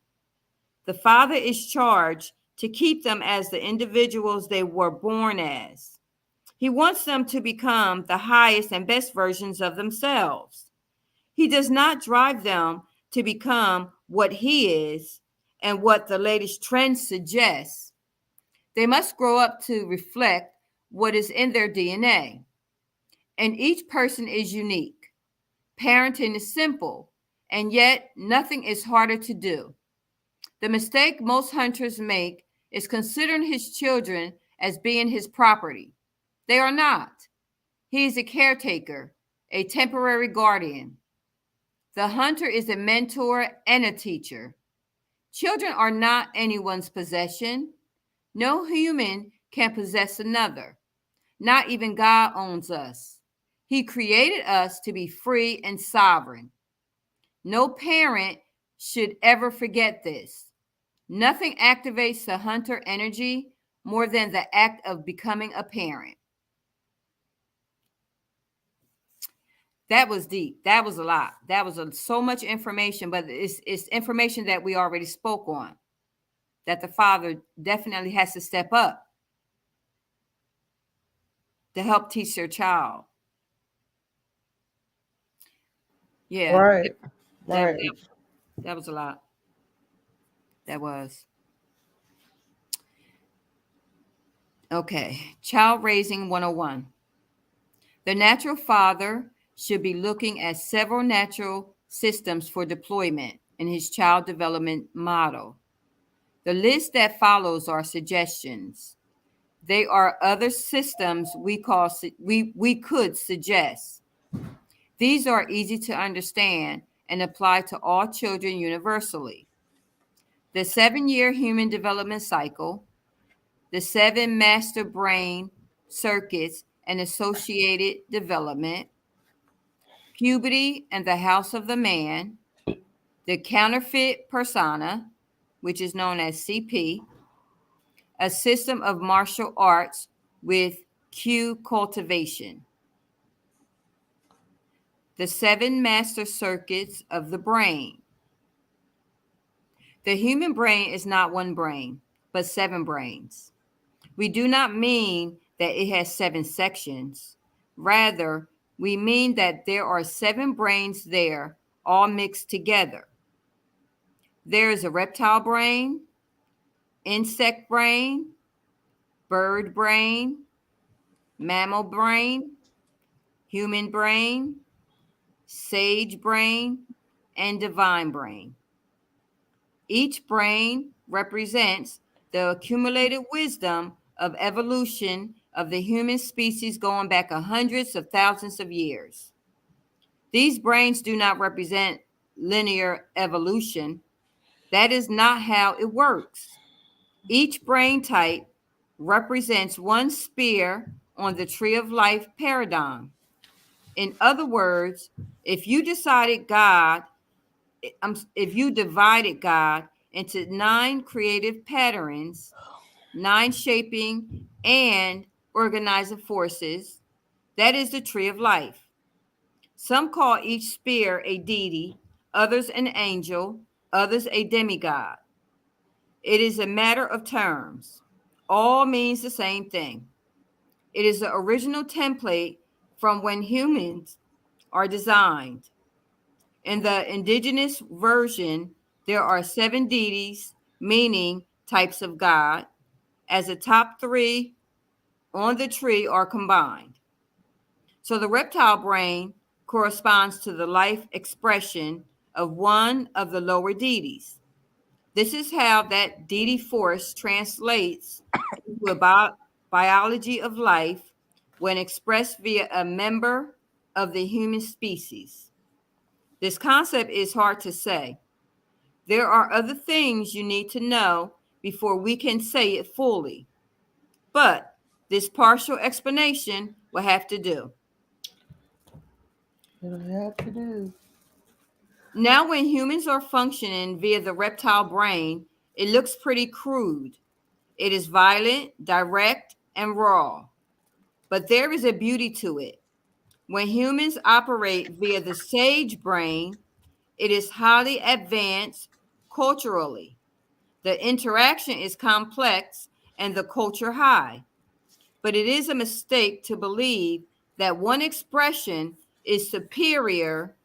The father is charged to keep them as the individuals they were born as. He wants them to become the highest and best versions of themselves. He does not drive them to become what he is and what the latest trends suggest. They must grow up to reflect what is in their DNA. And each person is unique. Parenting is simple, and yet nothing is harder to do. The mistake most hunters make is considering his children as being his property. They are not. He is a caretaker, a temporary guardian. The hunter is a mentor and a teacher. Children are not anyone's possession. No human can possess another. Not even God owns us. He created us to be free and sovereign. No parent should ever forget this. Nothing activates the hunter energy more than the act of becoming a parent. That was deep. That was a lot. That was so much information, but it's information that we already spoke on. That the father definitely has to step up to help teach their child. Yeah, Right. that Right. that was a lot. That was. Okay. Child raising 101. The natural father should be looking at several natural systems for deployment in his child development model. The list that follows are suggestions. They are other systems we could suggest. These are easy to understand and apply to all children universally. The 7-year human development cycle, the 7 master brain circuits and associated development, puberty and the house of the man, the counterfeit persona, which is known as CP, a system of martial arts with cue cultivation, the 7 master circuits of the brain. The human brain is not one brain, but 7 brains. We do not mean that it has 7 sections. Rather, we mean that there are 7 brains there, all mixed together. There is a reptile brain, insect brain, bird brain, mammal brain, human brain, sage brain, and divine brain. Each brain represents the accumulated wisdom of evolution of the human species going back hundreds of thousands of years. These brains do not represent linear evolution. That is not how it works. Each brain type represents one spear on the tree of life paradigm. In other words, if you decided God, if you divided God into 9 creative patterns, 9 shaping and organizing forces, that is the tree of life. Some call each spear a deity, others an angel, others a demigod. It is a matter of terms. All means the same thing. It is the original template from when humans are designed. In the indigenous version, there are 7 deities, meaning types of God, as the top 3 on the tree are combined. So the reptile brain corresponds to the life expression of one of the lower deities. This is how that deity force translates into a biology of life when expressed via a member of the human species. This concept is hard to say. There are other things you need to know before we can say it fully, but this partial explanation will have to do. It'll have to do. Now, when humans are functioning via the reptile brain, it looks pretty crude. It is violent, direct, and raw. But there is a beauty to it. When humans operate via the sage brain, it is highly advanced culturally. The interaction is complex and the culture high. But it is a mistake to believe that one expression is superior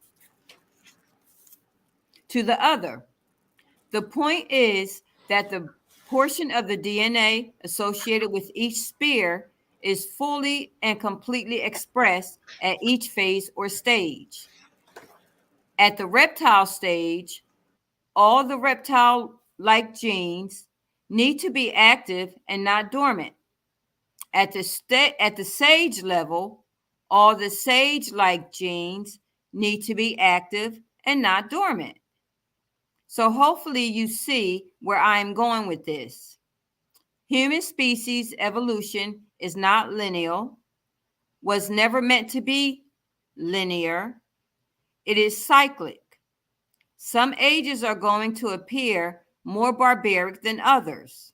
to the other. The point is that the portion of the DNA associated with each spear is fully and completely expressed at each phase or stage. At the reptile stage, all the reptile like genes need to be active and not dormant. At the sage level, all the sage like genes need to be active and not dormant. So hopefully you see where I'm going with this. Human species evolution is not linear, was never meant to be linear. It is cyclic. Some ages are going to appear more barbaric than others.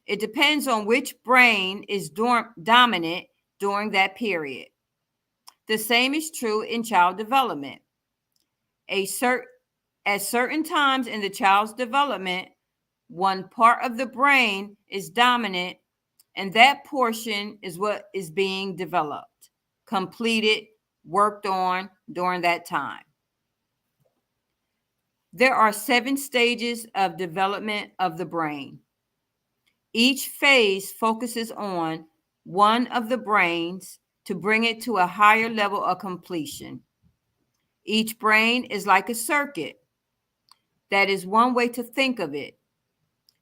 It depends on which brain is dominant during that period. The same is true in child development. A at certain times in the child's development, one part of the brain is dominant, and that portion is what is being developed, completed, worked on during that time. There are 7 stages of development of the brain. Each phase focuses on one of the brains to bring it to a higher level of completion. Each brain is like a circuit. That is one way to think of it.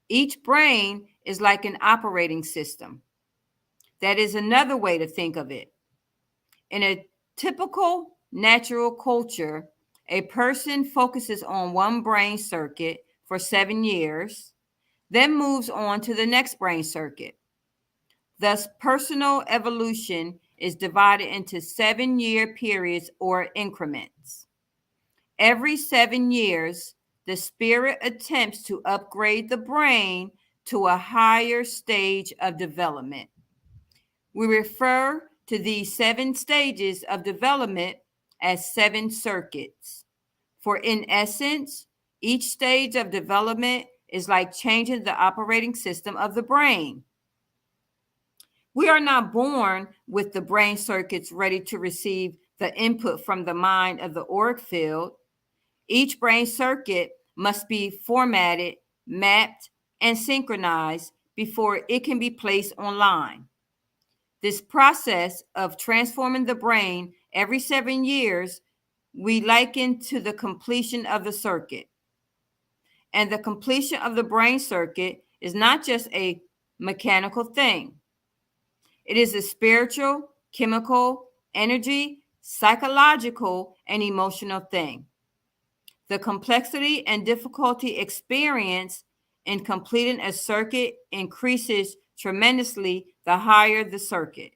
Each brain is like an operating system. That is another way to think of it. In a typical natural culture, a person focuses on one brain circuit for 7 years, then moves on to the next brain circuit. Thus, personal evolution is divided into 7-year periods or increments. Every 7 years, the spirit attempts to upgrade the brain to a higher stage of development. We refer to these 7 stages of development as 7 circuits. For in essence, each stage of development is like changing the operating system of the brain. We are not born with the brain circuits ready to receive the input from the mind of the auric field. Each brain circuit must be formatted, mapped, and synchronized before it can be placed online. This process of transforming the brain every 7 years, we liken to the completion of the circuit. And the completion of the brain circuit is not just a mechanical thing. It is a spiritual, chemical, energy, psychological, and emotional thing. The complexity and difficulty experienced in completing a circuit increases tremendously the higher the circuit.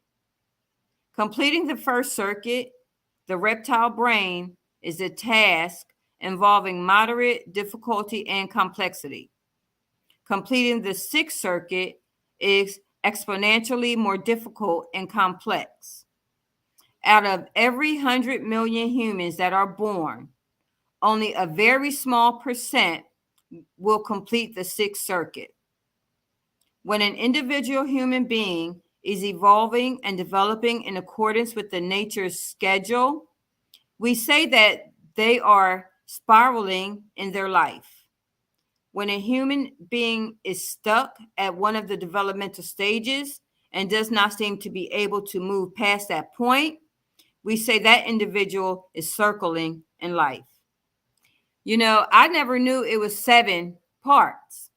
Completing the first circuit, the reptile brain, is a task involving moderate difficulty and complexity. Completing the sixth circuit is exponentially more difficult and complex. Out of every 100 million humans that are born, only a very small percent will complete the sixth circuit. When an individual human being is evolving and developing in accordance with the nature's schedule, we say that they are spiraling in their life. When a human being is stuck at one of the developmental stages and does not seem to be able to move past that point, we say that individual is circling in life. You know, I never knew it was 7 parts.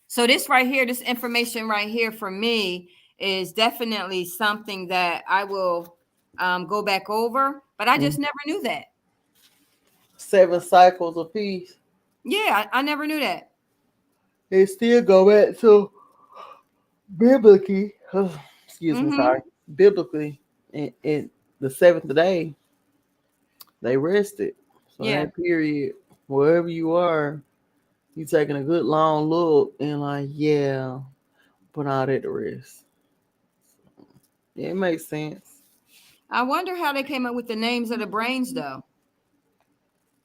So this right here, this information right here for me is definitely something that I will go back over, but I just never knew that. 7 cycles apiece. Yeah, I never knew that. They still go back to biblically. Excuse me, Mm-hmm. sorry. Biblically, in the 7th day, they rested. So Yeah. that period, wherever you are, you taking a good long look and like, yeah, put all that to rest. Yeah, it makes sense. I wonder how they came up with the names of the brains, though.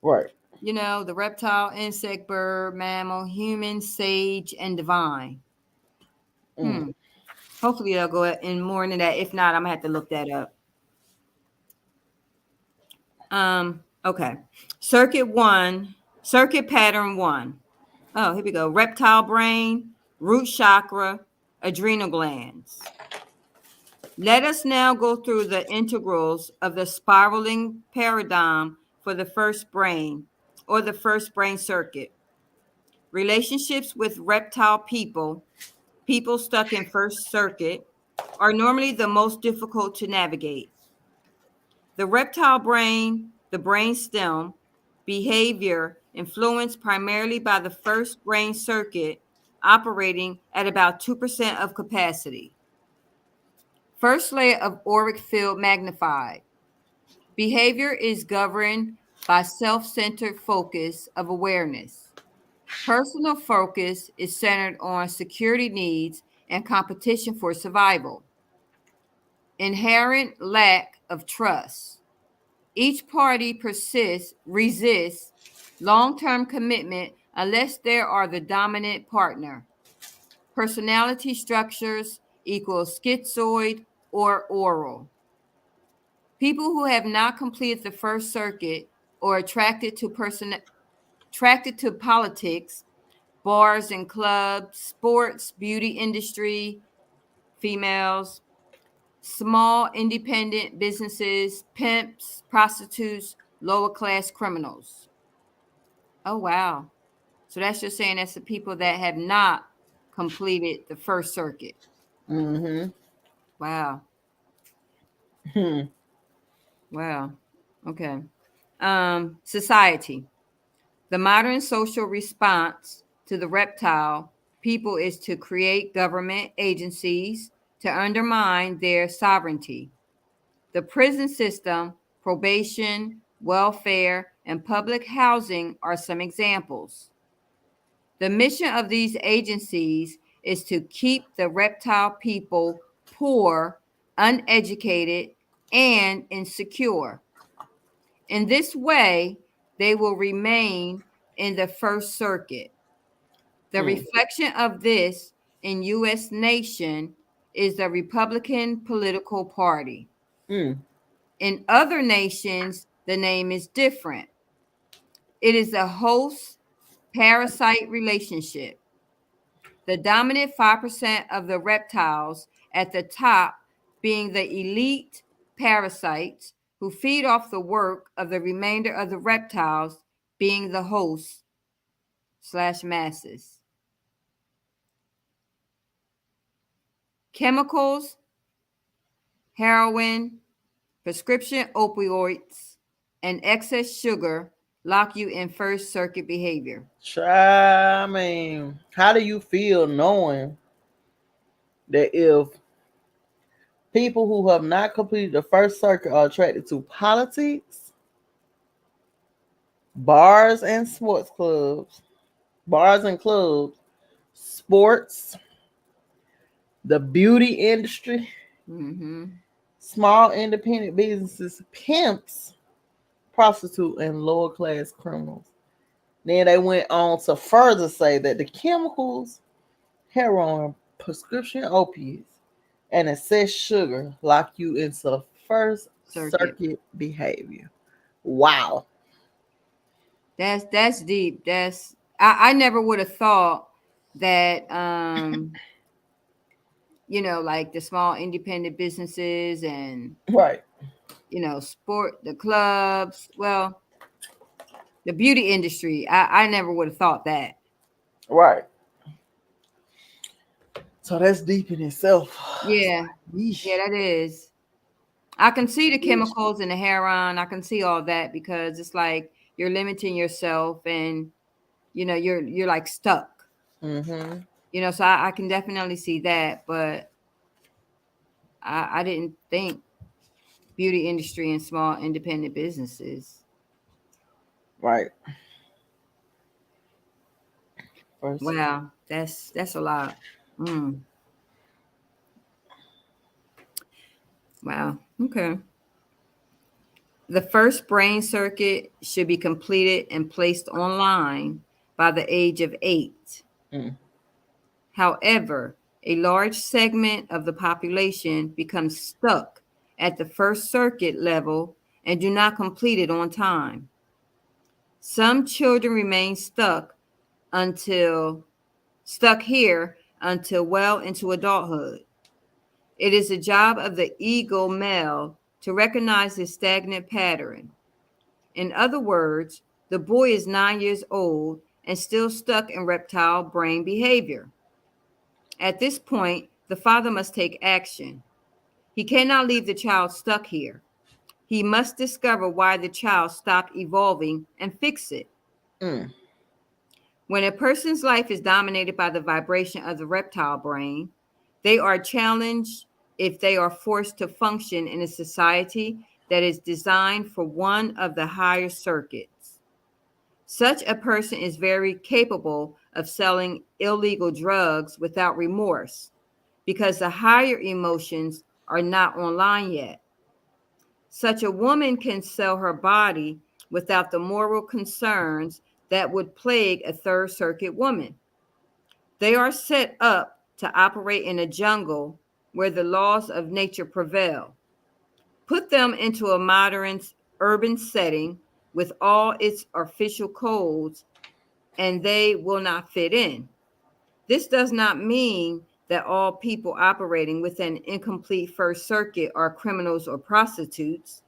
Right. You know, the reptile, insect, bird, mammal, human, sage, and divine. Mm. Hmm. Hopefully they'll go in more into that. If not, I'm gonna have to look that up. Okay. Circuit pattern 1. Oh, here we go. Reptile brain, root chakra, adrenal glands. Let us now go through the integrals of the spiraling paradigm for the first brain or the first brain circuit. Relationships with reptile people stuck in first circuit, are normally the most difficult to navigate. The reptile brain, the brain stem, behavior influenced primarily by the first brain circuit operating at about 2% of capacity. First layer of auric field magnified. Behavior is governed by self centered focus of awareness. Personal focus is centered on security needs and competition for survival. Inherent lack of trust. Each party resists long term commitment unless they are the dominant partner. Personality structures equal schizoid or oral. People who have not completed the first circuit or attracted to politics, bars and clubs, sports, beauty industry, females, small independent businesses, pimps, prostitutes, lower class criminals. Oh, wow. So that's just saying that's the people that have not completed the first circuit. Mm-hmm. Wow. Hmm. Wow. Okay. Society. The modern social response to the reptile people is to create government agencies to undermine their sovereignty. The prison system, probation, welfare, and public housing are some examples. The mission of these agencies is to keep the reptile people poor, uneducated, and insecure. In this way, they will remain in the First Circuit. The Mm. reflection of this in U.S. nation is the Republican political party. Mm. In other nations, the name is different. It is a host parasite relationship. The dominant 5% of the reptiles at the top being the elite parasites who feed off the work of the remainder of the reptiles being the hosts slash masses. Chemicals, heroin, prescription opioids, and excess sugar lock you in first circuit behavior. Try, I mean, how do you feel knowing that if people who have not completed the first circuit are attracted to politics, bars and sports clubs, bars and clubs, sports, the beauty industry, Mm-hmm. small independent businesses, pimps, prostitute, and lower class criminals. Then they went on to further say that the chemicals, heroin, prescription opiates, and excess sugar lock you into the first Circuit. circuit behavior. Wow. That's deep. I never would have thought that like the small independent businesses and Right. the clubs, well, the beauty industry. I never would have thought that. Right. So that's deep in itself. Yeah. Yeah, Yeesh. that is. I can see the Yeesh. chemicals in the heroin. I can see all that because it's like you're limiting yourself and you're like stuck. Mm-hmm. So I can definitely see that, but I didn't think beauty industry and small independent businesses. Right. First. Wow, that's a lot. Mm, wow. Okay. The first brain circuit should be completed and placed online by the age of 8. Mm. However, a large segment of the population becomes stuck at the first circuit level and do not complete it on time. Some children remain until stuck here until well into adulthood. It is the job of the ego male to recognize this stagnant pattern. In other words, the boy is 9 years old and still stuck in reptile brain behavior. At this point, the father must take action. He cannot leave the child stuck here. He must discover why the child stopped evolving and fix it. Mm. When a person's life is dominated by the vibration of the reptile brain, they are challenged if they are forced to function in a society that is designed for one of the higher circuits. Such a person is very capable of selling illegal drugs without remorse because the higher emotions are not online yet. Such a woman can sell her body without the moral concerns that would plague a third circuit woman. They are set up to operate in a jungle where the laws of nature prevail. Put them into a modern urban setting with all its official codes, and they will not fit in. This does not mean that all people operating with an incomplete First Circuit are criminals or prostitutes.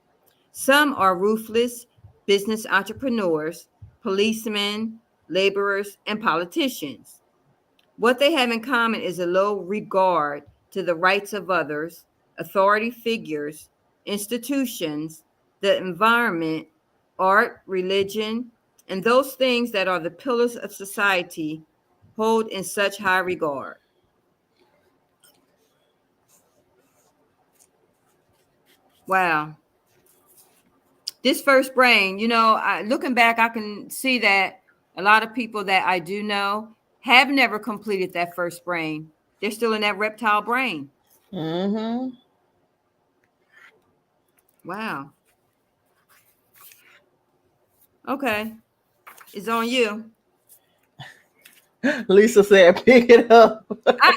Some are ruthless business entrepreneurs, policemen, laborers, and politicians. What they have in common is a low regard to the rights of others, authority figures, institutions, the environment, art, religion, and those things that are the pillars of society hold in such high regard. Wow. This first brain, looking back, I can see that a lot of people that I do know have never completed that first brain. They're still in that reptile brain. Mm-hmm. Wow. Okay. It's on you. Lisa said, "Pick it up." I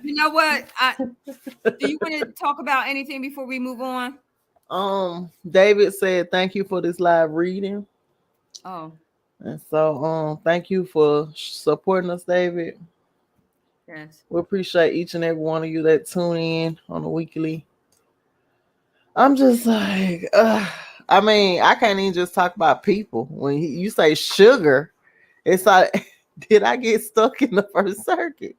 you know what? Do you want to talk about anything before we move on? David said, "Thank you for this live reading." Oh, And so, thank you for supporting us, David. yes. We appreciate each and every one of you that tune in on a weekly. I'm just like, I mean, I can't even just talk about people. When you say sugar, it's like, did I get stuck in the first circuit?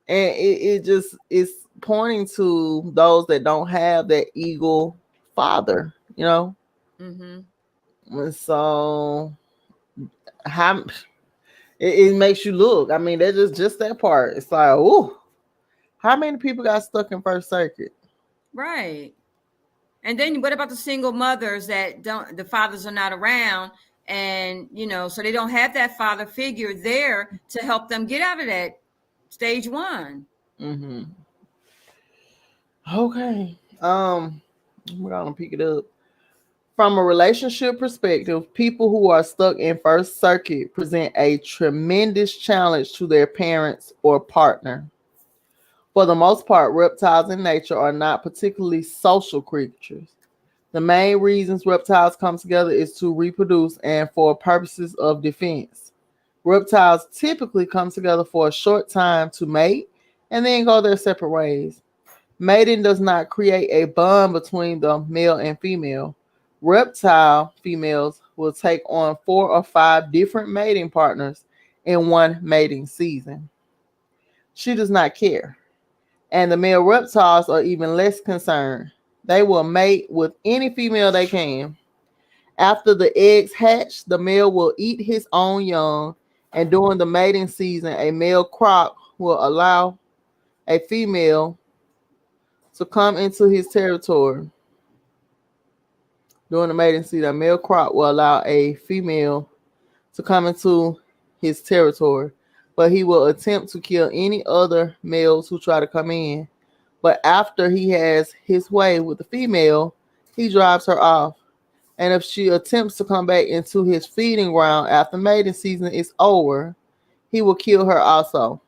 And it just it's pointing to those that don't have that eagle father, you know. Mm-hmm. And so, how it makes you look. I mean, that's just that part. It's like, ooh, how many people got stuck in first circuit? Right. And then what about the single mothers that don't, the fathers are not around, and so they don't have that father figure there to help them get out of that stage one. Mm-hmm. Okay. We're gonna pick it up. From a relationship perspective, people who are stuck in first circuit present a tremendous challenge to their parents or partner. For the most part, reptiles in nature are not particularly social creatures. The main reasons reptiles come together is to reproduce and for purposes of defense. Reptiles typically come together for a short time to mate and then go their separate ways. Mating does not create a bond between the male and female. Reptile females will take on 4 or 5 different mating partners in one mating season. She does not care, and the male reptiles are even less concerned. They will mate with any female they can. After the eggs hatch, the male will eat his own young, and during the mating season, a male croc will allow a female to come into his territory. During the mating season, a male croc will allow a female to come into his territory, but he will attempt to kill any other males who try to come in. But after he has his way with the female, he drives her off. And if she attempts to come back into his feeding ground after mating season is over, he will kill her also.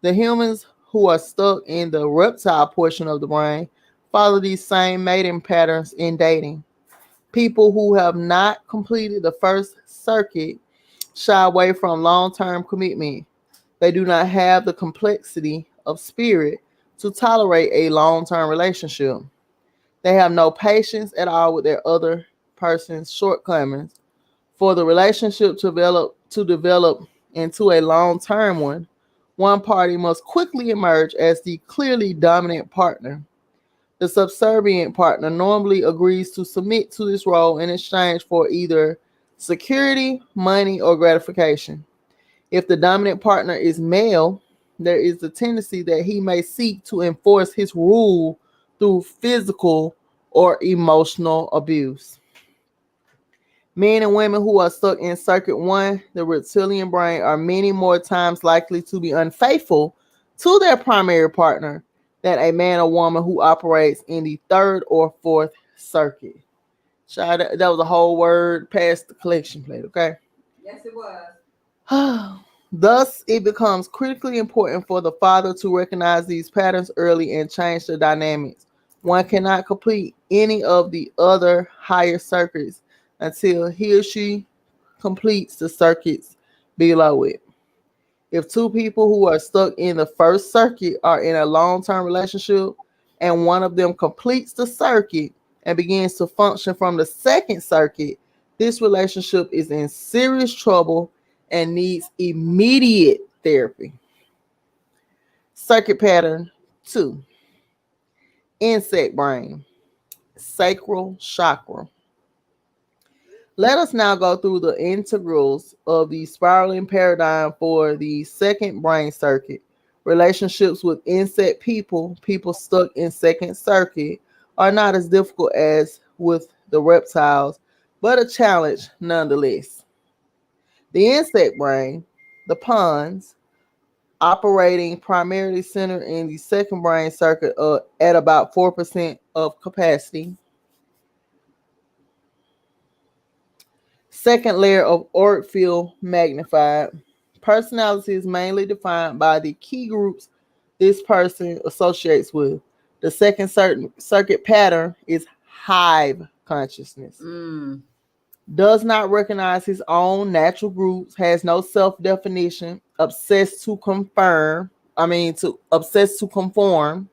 The humans who are stuck in the reptile portion of the brain follow these same mating patterns in dating. People who have not completed the first circuit shy away from long term commitment. They do not have the complexity of spirit to tolerate a long term relationship. They have no patience at all with their other person's shortcomings. For the relationship to develop into a long term one party must quickly emerge as the clearly dominant partner. The subservient partner normally agrees to submit to this role in exchange for either security, money, or gratification. If the dominant partner is male, there is the tendency that he may seek to enforce his rule through physical or emotional abuse. Men and women who are stuck in circuit one, the reptilian brain, are many more times likely to be unfaithful to their primary partner than a man or woman who operates in the third or fourth circuit. Child, that was a whole word past the collection plate, okay? Yes, it was. Thus, it becomes critically important for the father to recognize these patterns early and change the dynamics. One cannot complete any of the other higher circuits until he or she completes the circuits below it. If two people who are stuck in the first circuit are in a long term relationship and one of them completes the circuit and begins to function from the second circuit, this relationship is in serious trouble and needs immediate therapy. Circuit pattern 2, insect brain, sacral chakra. Let us now go through the integrals of the spiraling paradigm for the second brain circuit. Relationships with insect people, people stuck in second circuit, are not as difficult as with the reptiles, but a challenge nonetheless. The insect brain, the pons, operating primarily centered in the second brain circuit at about 4% of capacity. Second layer of auric field magnified. Personality is mainly defined by the key groups this person associates with. The second certain circuit pattern is hive consciousness. Mm. Does not recognize his own natural groups, has no self definition, obsessed to confirm, to obsessed to conform,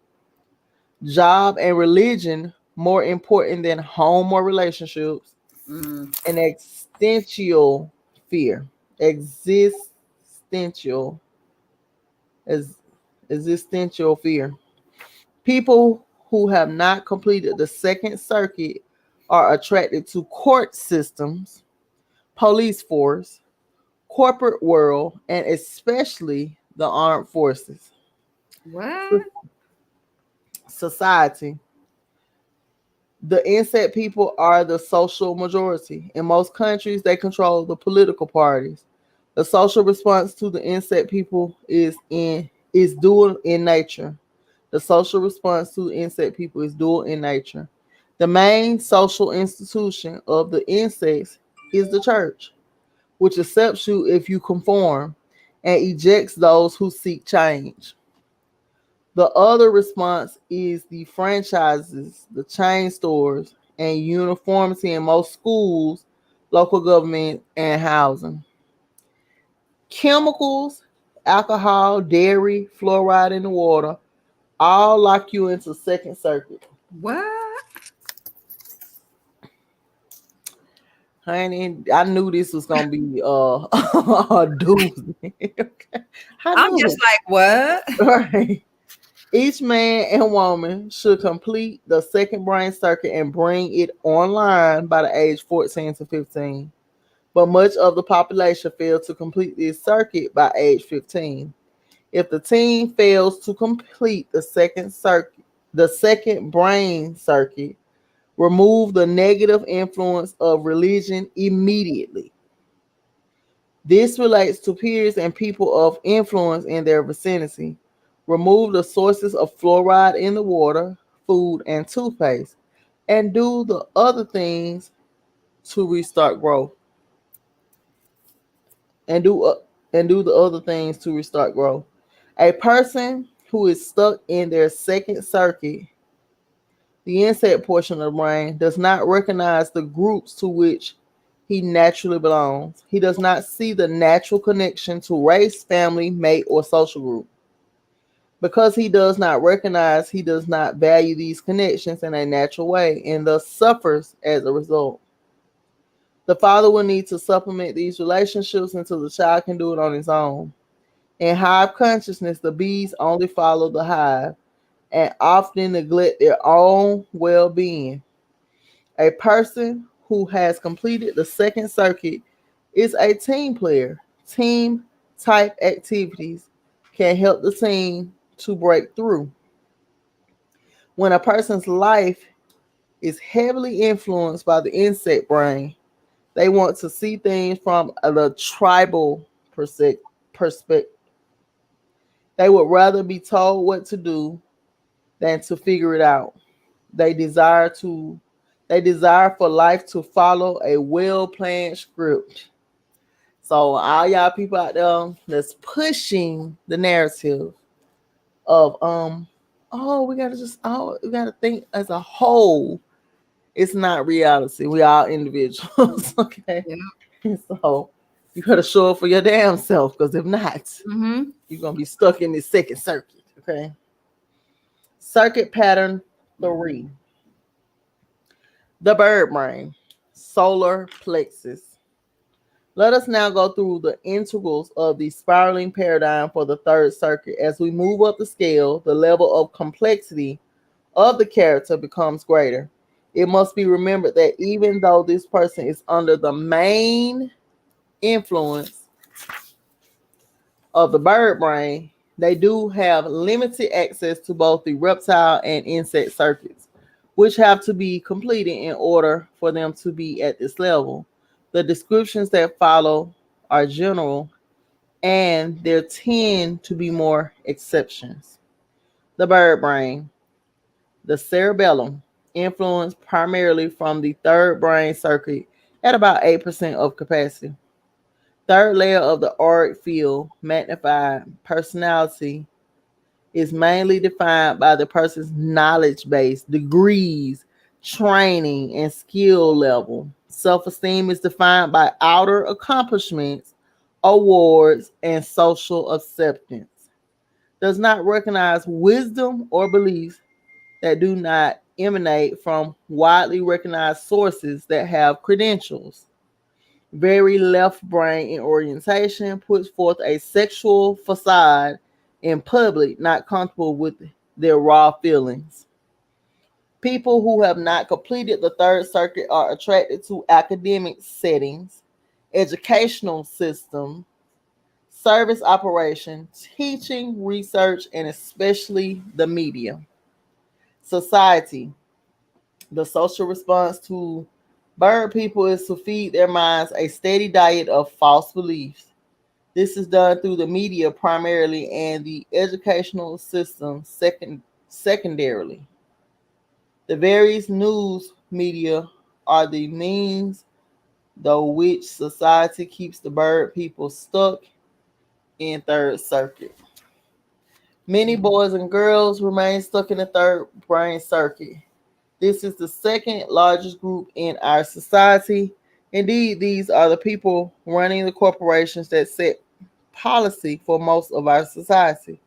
job and religion more important than home or relationships, Mm. an existential fear. Existential as existential fear. People who have not completed the second circuit are attracted to court systems, police force, corporate world, and especially the armed forces. What? Society. The insect people are the social majority. In most countries, they control the political parties. The social response to the insect people is dual in nature. The social response to the insect people is dual in nature. The main social institution of the insects is the church, which accepts you if you conform and ejects those who seek change. The other response is the franchises, the chain stores, and uniformity in most schools, local government, and housing. Chemicals, alcohol, dairy, fluoride in the water, all lock you into second circuit. What? Honey, I knew this was gonna be a doozy. Okay. I I'm knew just like, what? it. Right. Each man and woman should complete the second brain circuit and bring it online by the age 14 to 15. But much of the population fails to complete this circuit by age 15. If the teen fails to complete the second brain circuit, remove the negative influence of religion immediately. This relates to peers and people of influence in their vicinity. Remove the sources of fluoride in the water, food, and toothpaste, and do the other things to restart growth. And do the other things to restart growth. A person who is stuck in their second circuit, the insect portion of the brain, does not recognize the groups to which he naturally belongs. He does not see the natural connection to race, family, mate, or social group. Because he does not recognize, he does not value these connections in a natural way and thus suffers as a result. The father will need to supplement these relationships until the child can do it on his own. In hive consciousness, the bees only follow the hive and often neglect their own well being. A person who has completed the second circuit is a team player. Team type activities can help the team to break through. When a person's life is heavily influenced by the insect brain, They want to see things from the tribal perspective. They would rather be told what to do than to figure it out. They desire to they desire for life to follow a well-planned script. So all y'all people out there that's pushing the narrative of oh we gotta think as a whole. It's not reality. We all individuals, okay? Yeah. And so you gotta show up for your damn self, because if not, Mm-hmm. you're gonna be stuck in this second circuit, okay? Circuit pattern 3, the bird brain, solar plexus. Let us now go through the integrals of the spiraling paradigm for the third circuit. As we move up the scale, the level of complexity of the character becomes greater. It must be remembered that even though this person is under the main influence of the bird brain, they do have limited access to both the reptile and insect circuits, which have to be completed in order for them to be at this level. The descriptions that follow are general, and there tend to be more exceptions. The bird brain, the cerebellum, influenced primarily from the third brain circuit at about 8% of capacity. Third layer of the auric field, magnified personality, is mainly defined by the person's knowledge base, degrees, training, and skill level. Self esteem is defined by outer accomplishments, awards, and social acceptance. Does not recognize wisdom or beliefs that do not emanate from widely recognized sources that have credentials. Very left brain in orientation, puts forth a sexual facade in public, not comfortable with their raw feelings. People who have not completed the third circuit are attracted to academic settings, educational system, service operation, teaching, research, and especially the media. Society. The social response to bird people is to feed their minds a steady diet of false beliefs. This is done through the media primarily and the educational system secondarily. The various news media are the means though which society keeps the bird people stuck in third circuit. Many boys and girls remain stuck in the third brain circuit. This is the second largest group in our society. Indeed, these are the people running the corporations that set policy for most of our society.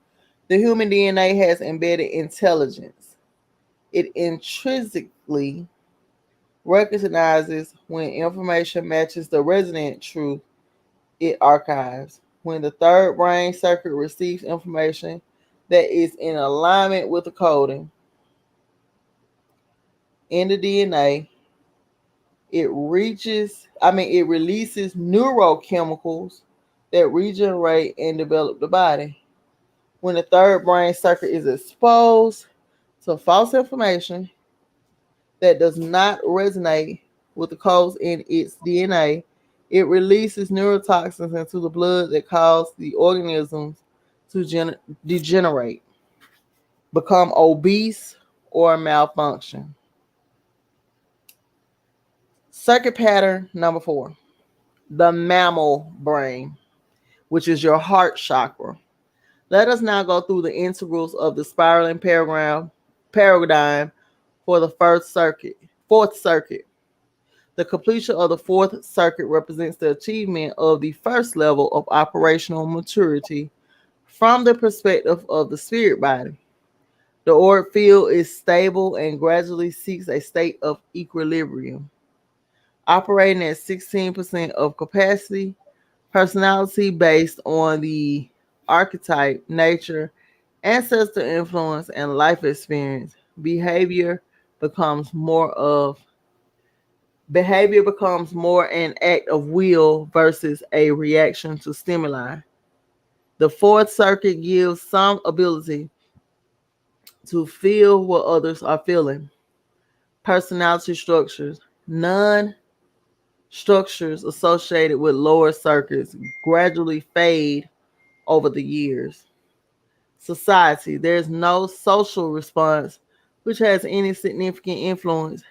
The human DNA has embedded intelligence. It intrinsically recognizes when information matches the resonant truth it archives. When the third brain circuit receives information that is in alignment with the coding in the DNA, it releases neurochemicals that regenerate and develop the body. When the third brain circuit is exposed to false information that does not resonate with the codes in its DNA, it releases neurotoxins into the blood that cause the organisms to degenerate, become obese, or malfunction. Circuit pattern number 4, the mammal brain, which is your heart chakra. Let us now go through the integrals of the spiraling paradigm for the fourth circuit. The completion of the fourth circuit represents the achievement of the first level of operational maturity from the perspective of the spirit body. The auric field is stable and gradually seeks a state of equilibrium. Operating at 16% of capacity, personality based on the archetype, nature, ancestor influence, and life experience, becomes more of behavior becomes more an act of will versus a reaction to stimuli. The fourth circuit gives some ability to feel what others are feeling. Personality structures. None Structures associated with lower circuits gradually fade over the years. Society. There's no social response which has any significant influence.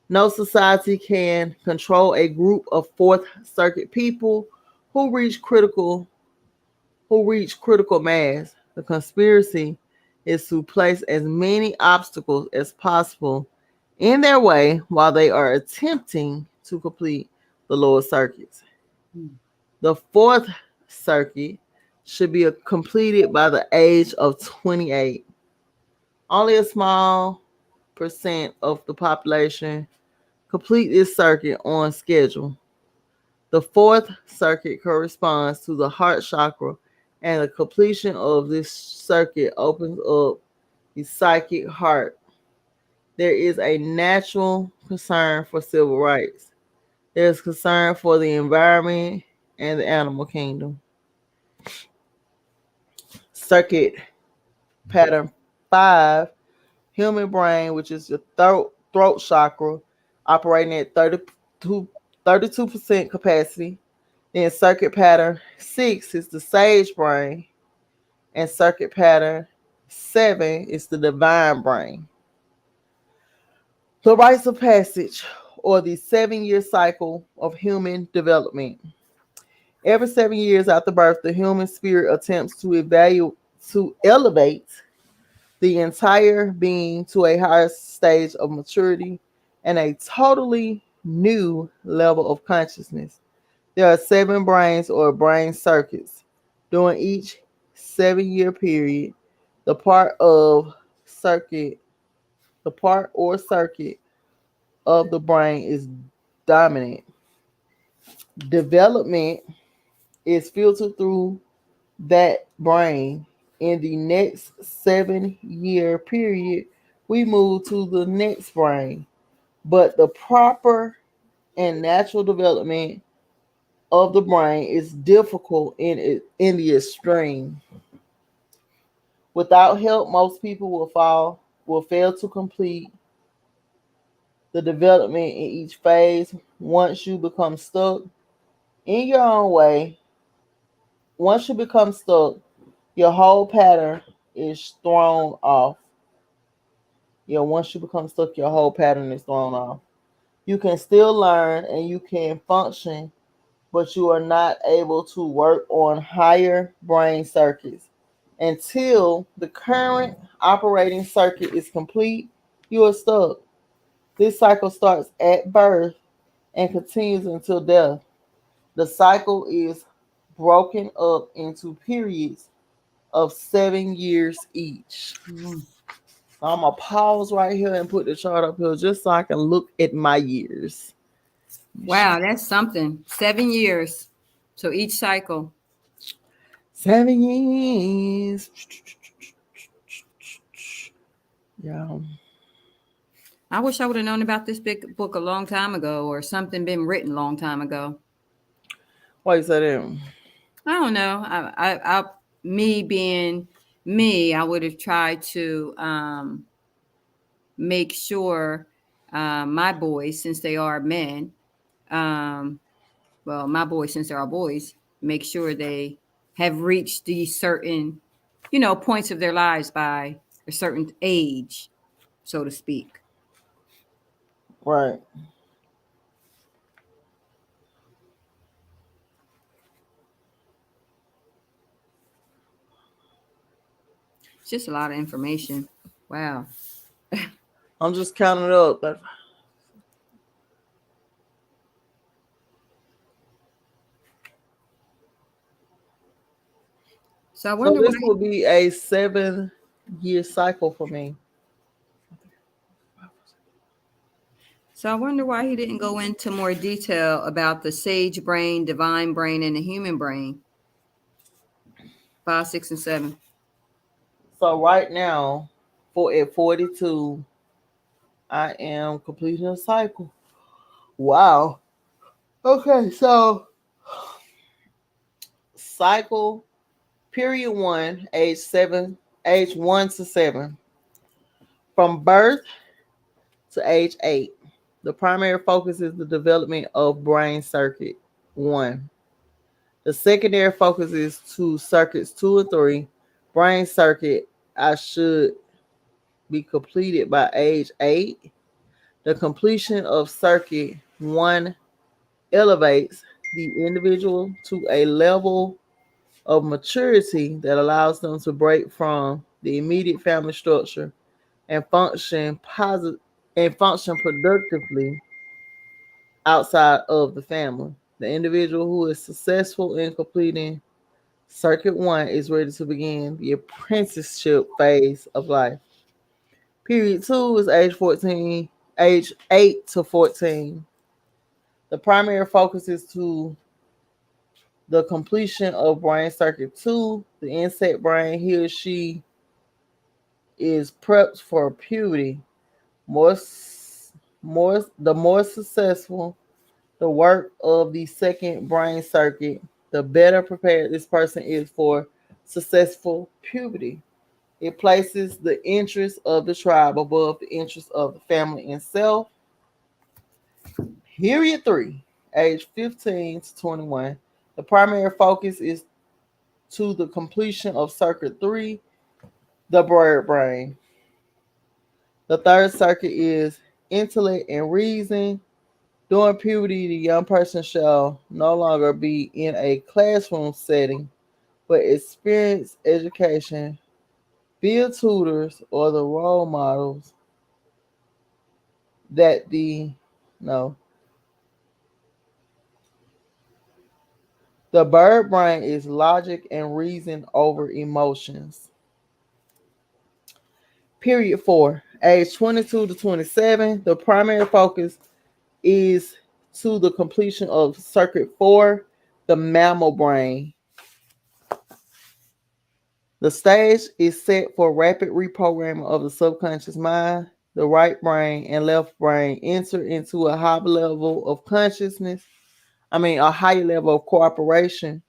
No society can control a group of fourth circuit people who reach critical mass. The conspiracy is to place as many obstacles as possible in their way while they are attempting to complete the lower circuits. Mm. The fourth circuit should be completed by the age of 28. Only a small percent of the population complete this circuit on schedule. The fourth circuit corresponds to the heart chakra, and the completion of this circuit opens up the psychic heart. There is a natural concern for civil rights. There's concern for the environment and the animal kingdom. Circuit pattern 5, human brain, which is your throat chakra, operating at 32% capacity. Then circuit pattern 6 is the sage brain, and circuit pattern 7 is the divine brain. The rites of passage, or the 7 year cycle of human development. Every 7 years after birth, the human spirit attempts to elevate the entire being to a higher stage of maturity and a totally new level of consciousness. There are seven brains or brain circuits. During each 7 year period, the part of circuit, the part or circuit of the brain is dominant. Development is filtered through that brain. In the next 7 year period, we move to the next brain. But the proper and natural development of the brain is difficult in the extreme. Without help, most people will fail to complete the development in each phase. Once you become stuck in your own way, once you become stuck, your whole pattern is thrown off. Once you become stuck, your whole pattern is thrown off. You can still learn and you can function, but you are not able to work on higher brain circuits. Until the current operating circuit is complete, you are stuck. This cycle starts at birth and continues until death. The cycle is broken up into periods of 7 years each. Mm. So I'm gonna pause right here and put the chart up here just so I can look at my years. Wow, that's something. 7 years. So each cycle. 7 years. Yeah. I wish I would have known about this big book a long time ago or something been written a long time ago. Why you say that? I don't know. Me being me, I would have tried to make sure my boys, since they are men, um, well, my boys, since they are boys, make sure they have reached these certain, points of their lives by a certain age, so to speak. Right. It's just a lot of information. Wow. I'm just counting it up. So I So wonder this why. will be a 7 year cycle for me. So I wonder why he didn't go into more detail about the sage brain, divine brain, and the human brain. 5, 6, and 7. So right now, for at 42, I am completing a cycle. Wow. Okay, so cycle period one, age 1 to 7, from birth to age 8. The primary focus is the development of brain circuit 1. The secondary focus is to circuits 2 and 3. Brain circuit I should be completed by age 8. The completion of circuit 1 elevates the individual to a level of maturity that allows them to break from the immediate family structure and function productively outside of the family. The individual who is successful in completing Circuit 1 is ready to begin the apprenticeship phase of life. Period 2 is age 8 to 14. The primary focus is to the completion of brain circuit 2. The insect brain, he or she is prepped for puberty. More, the more successful the work of the second brain circuit, the better prepared this person is for successful puberty. It places the interests of the tribe above the interests of the family itself. Period 3, age 15 to 21. The primary focus is to the completion of circuit 3, the bird brain. The third circuit is intellect and reason. During puberty, the young person shall no longer be in a classroom setting, but experience education via tutors or the role models that the no. The bird brain is logic and reason over emotions. Period 4. Age 22 to 27. The primary focus is to the completion of circuit 4, the mammal brain. The stage is set for rapid reprogramming of the subconscious mind. The right brain and left brain enter into a high level of consciousness, a higher level of cooperation.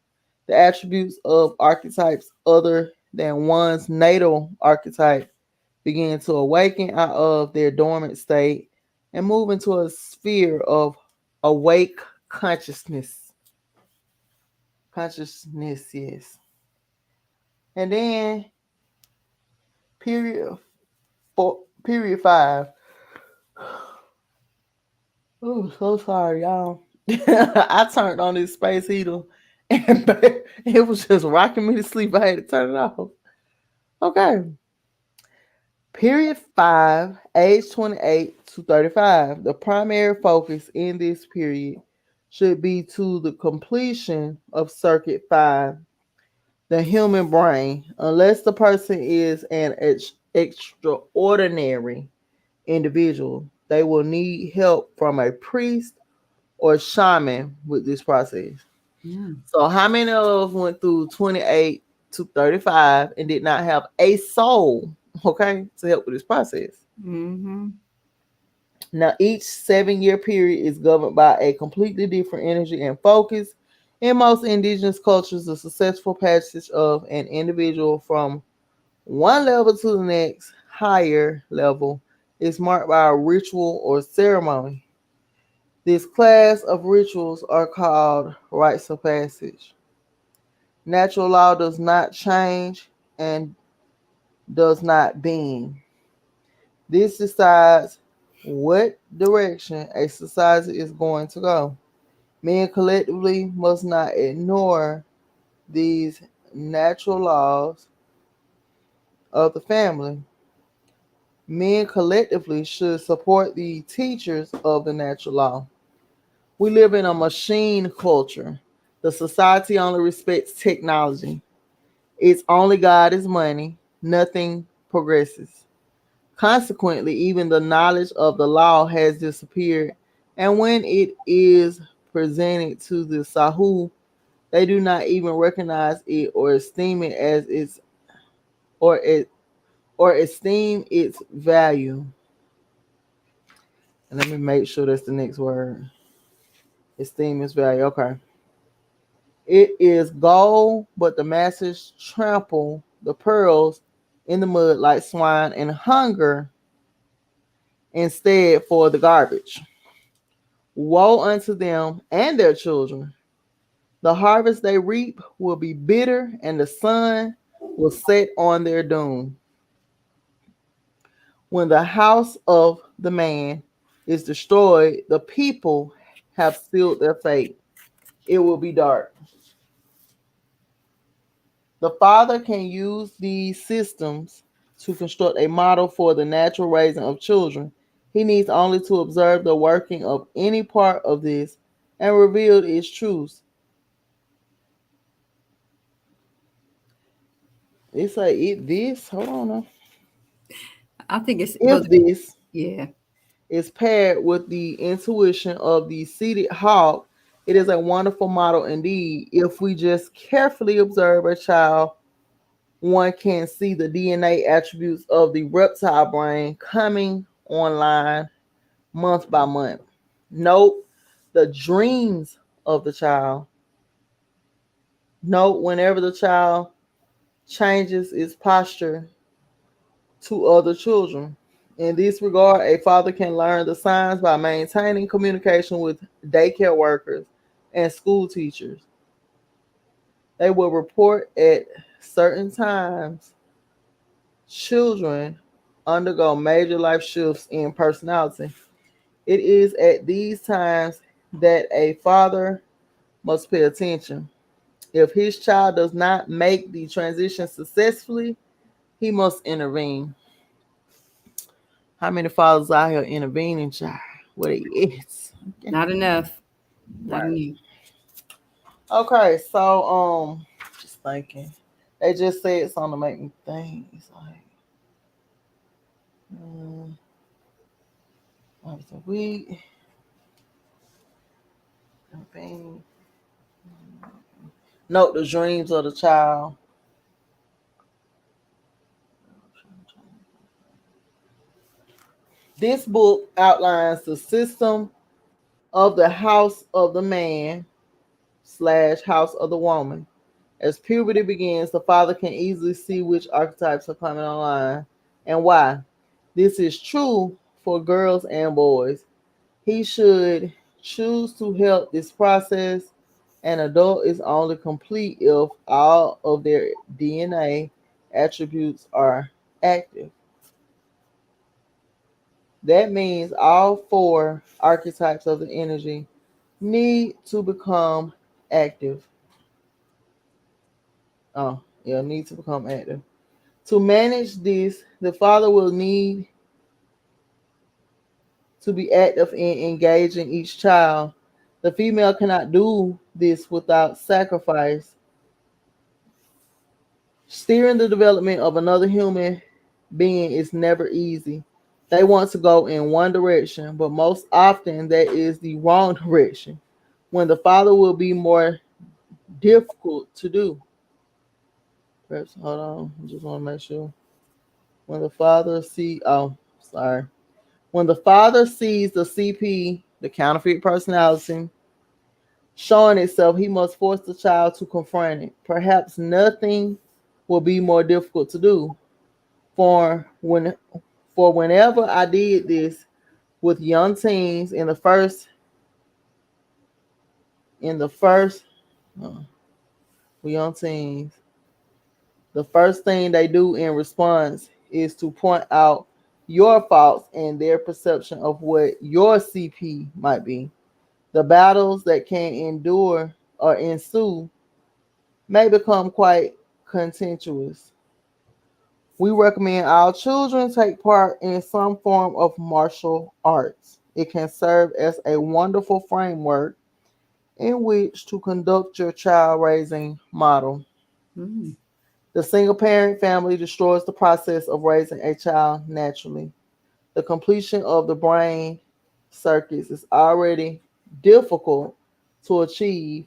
The attributes of archetypes other than one's natal archetype begin to awaken out of their dormant state and move into a sphere of awake consciousness. Consciousness, yes. And then period period 5. Oh, so sorry, y'all. I turned on this space heater and it was just rocking me to sleep. I had to turn it off. Okay. Period 5, age 28 to 35. The primary focus in this period should be to the completion of Circuit 5, the human brain. Unless the person is an extraordinary individual, they will need help from a priest or shaman with this process. Mm. So, how many of us went through 28 to 35 and did not have a soul, okay, to help with this process? Mm-hmm. Now, each 7 year period is governed by a completely different energy and focus. In most indigenous cultures, the successful passage of an individual from one level to the next higher level is marked by a ritual or ceremony. This class of rituals are called rites of passage. Natural law does not change and does not bend. This decides what direction a society is going to go. Men collectively must not ignore these natural laws of the family. Men collectively should support the teachers of the natural law. We live in a machine culture. The society only respects technology. Its only God is money. Nothing progresses. Consequently, even the knowledge of the law has disappeared, and when it is presented to the Sahu, they do not even recognize it or esteem it as its or it or esteem its value. And let me make sure that's the next word. Esteem its value. Okay. It is gold, but the masses trample the pearls in the mud like swine and hunger instead for the garbage. Woe unto them and their children. The harvest they reap will be bitter, and the sun will set on their doom. When the house of the man is destroyed, the people have sealed their fate. It will be dark. The father can use these systems to construct a model for the natural raising of children. He needs only to observe the working of any part of this and reveal its truths. It's like it this. Hold on now. I think it's supposed If to be, this yeah. is paired with the intuition of the seated hawk, it is a wonderful model indeed. If we just carefully observe a child, one can see the DNA attributes of the reptile brain coming online month by month. Note the dreams of the child. Note whenever the child changes its posture to other children. In this regard, a father can learn the signs by maintaining communication with daycare workers and school teachers. They will report at certain times children undergo major life shifts in personality. It is at these times that a father must pay attention. If his child does not make the transition successfully, he must intervene. How many fathers out here intervening, child? What it is. Okay. Not enough. Not Right. enough. Okay, so just thinking. They just said something to make me think. It's like once a week. Intervene. Note the dreams of the child. This book outlines the system of the house of the man slash house of the woman. As puberty begins, the father can easily see which archetypes are coming online and why. This is true for girls and boys. He should choose to help this process. An adult is only complete if all of their DNA attributes are active. That means all four archetypes of the energy need to become active. Oh, yeah, need to become active. To manage this, the father will need to be active in engaging each child. The female cannot do this without sacrifice. Steering the development of another human being is never easy. They want to go in one direction, but most often that is the wrong direction. When the father will be more difficult to do. Perhaps, hold on, I just want to make sure. When the father sorry. When the father sees the CP, the counterfeit personality, showing itself, he must force the child to confront it. Perhaps nothing will be more difficult to do. For when for whenever I did this with young teens in the first uh, with young teens, the first thing they do in response is to point out your faults and their perception of what your CP might be. The battles that can endure or ensue may become quite contentious. We recommend all children take part in some form of martial arts. It can serve as a wonderful framework in which to conduct your child raising model. Mm. The single parent family destroys the process of raising a child naturally. The completion of the brain circuits is already difficult to achieve.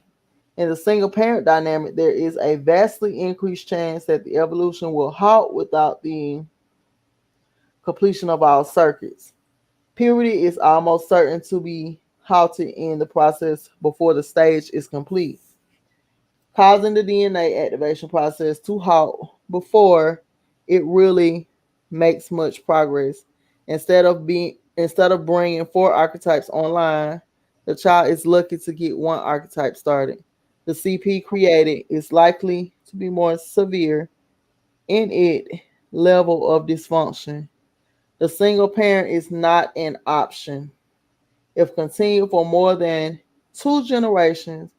In the single parent dynamic, there is a vastly increased chance that the evolution will halt without the completion of all circuits. Puberty is almost certain to be halted in the process before the stage is complete, causing the DNA activation process to halt before it really makes much progress. Instead of bringing four archetypes online, The child is lucky to get one archetype started. The CP created is likely to be more severe in its level of dysfunction. The single parent is not an option. If continued for more than two generations,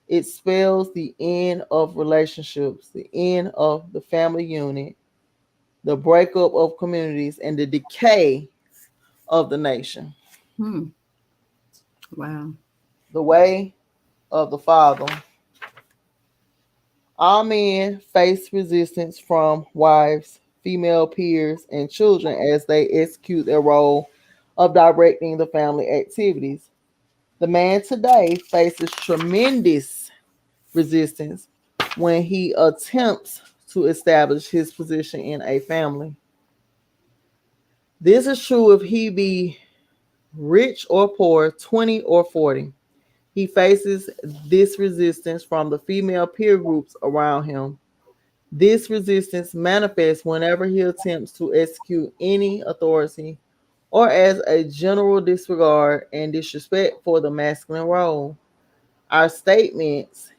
it spells the end of relationships, the end of the family unit, the breakup of communities, and the decay of the nation. Hmm. Wow. The way of the father. All men face resistance from wives, female peers, and children as they execute their role of directing the family activities. The man today faces tremendous resistance when he attempts to establish his position in a family. This is true if he be rich or poor, 20 or 40. He faces this resistance from the female peer groups around him. This resistance manifests whenever he attempts to execute any authority or as a general disregard and disrespect for the masculine role. Our statements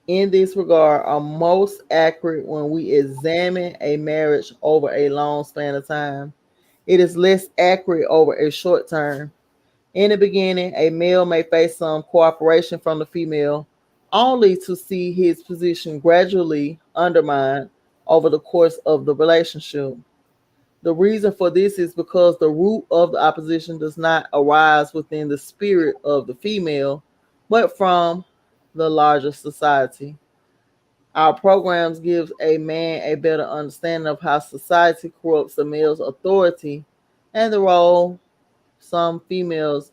in this regard are most accurate when we examine a marriage over a long span of time. It is less accurate over a short term. In the beginning, a male may face some cooperation from the female, only to see his position gradually undermined over the course of the relationship. The reason for this is because the root of the opposition does not arise within the spirit of the female, but from the larger society. Our programs give a man a better understanding of how society corrupts the male's authority and the role some females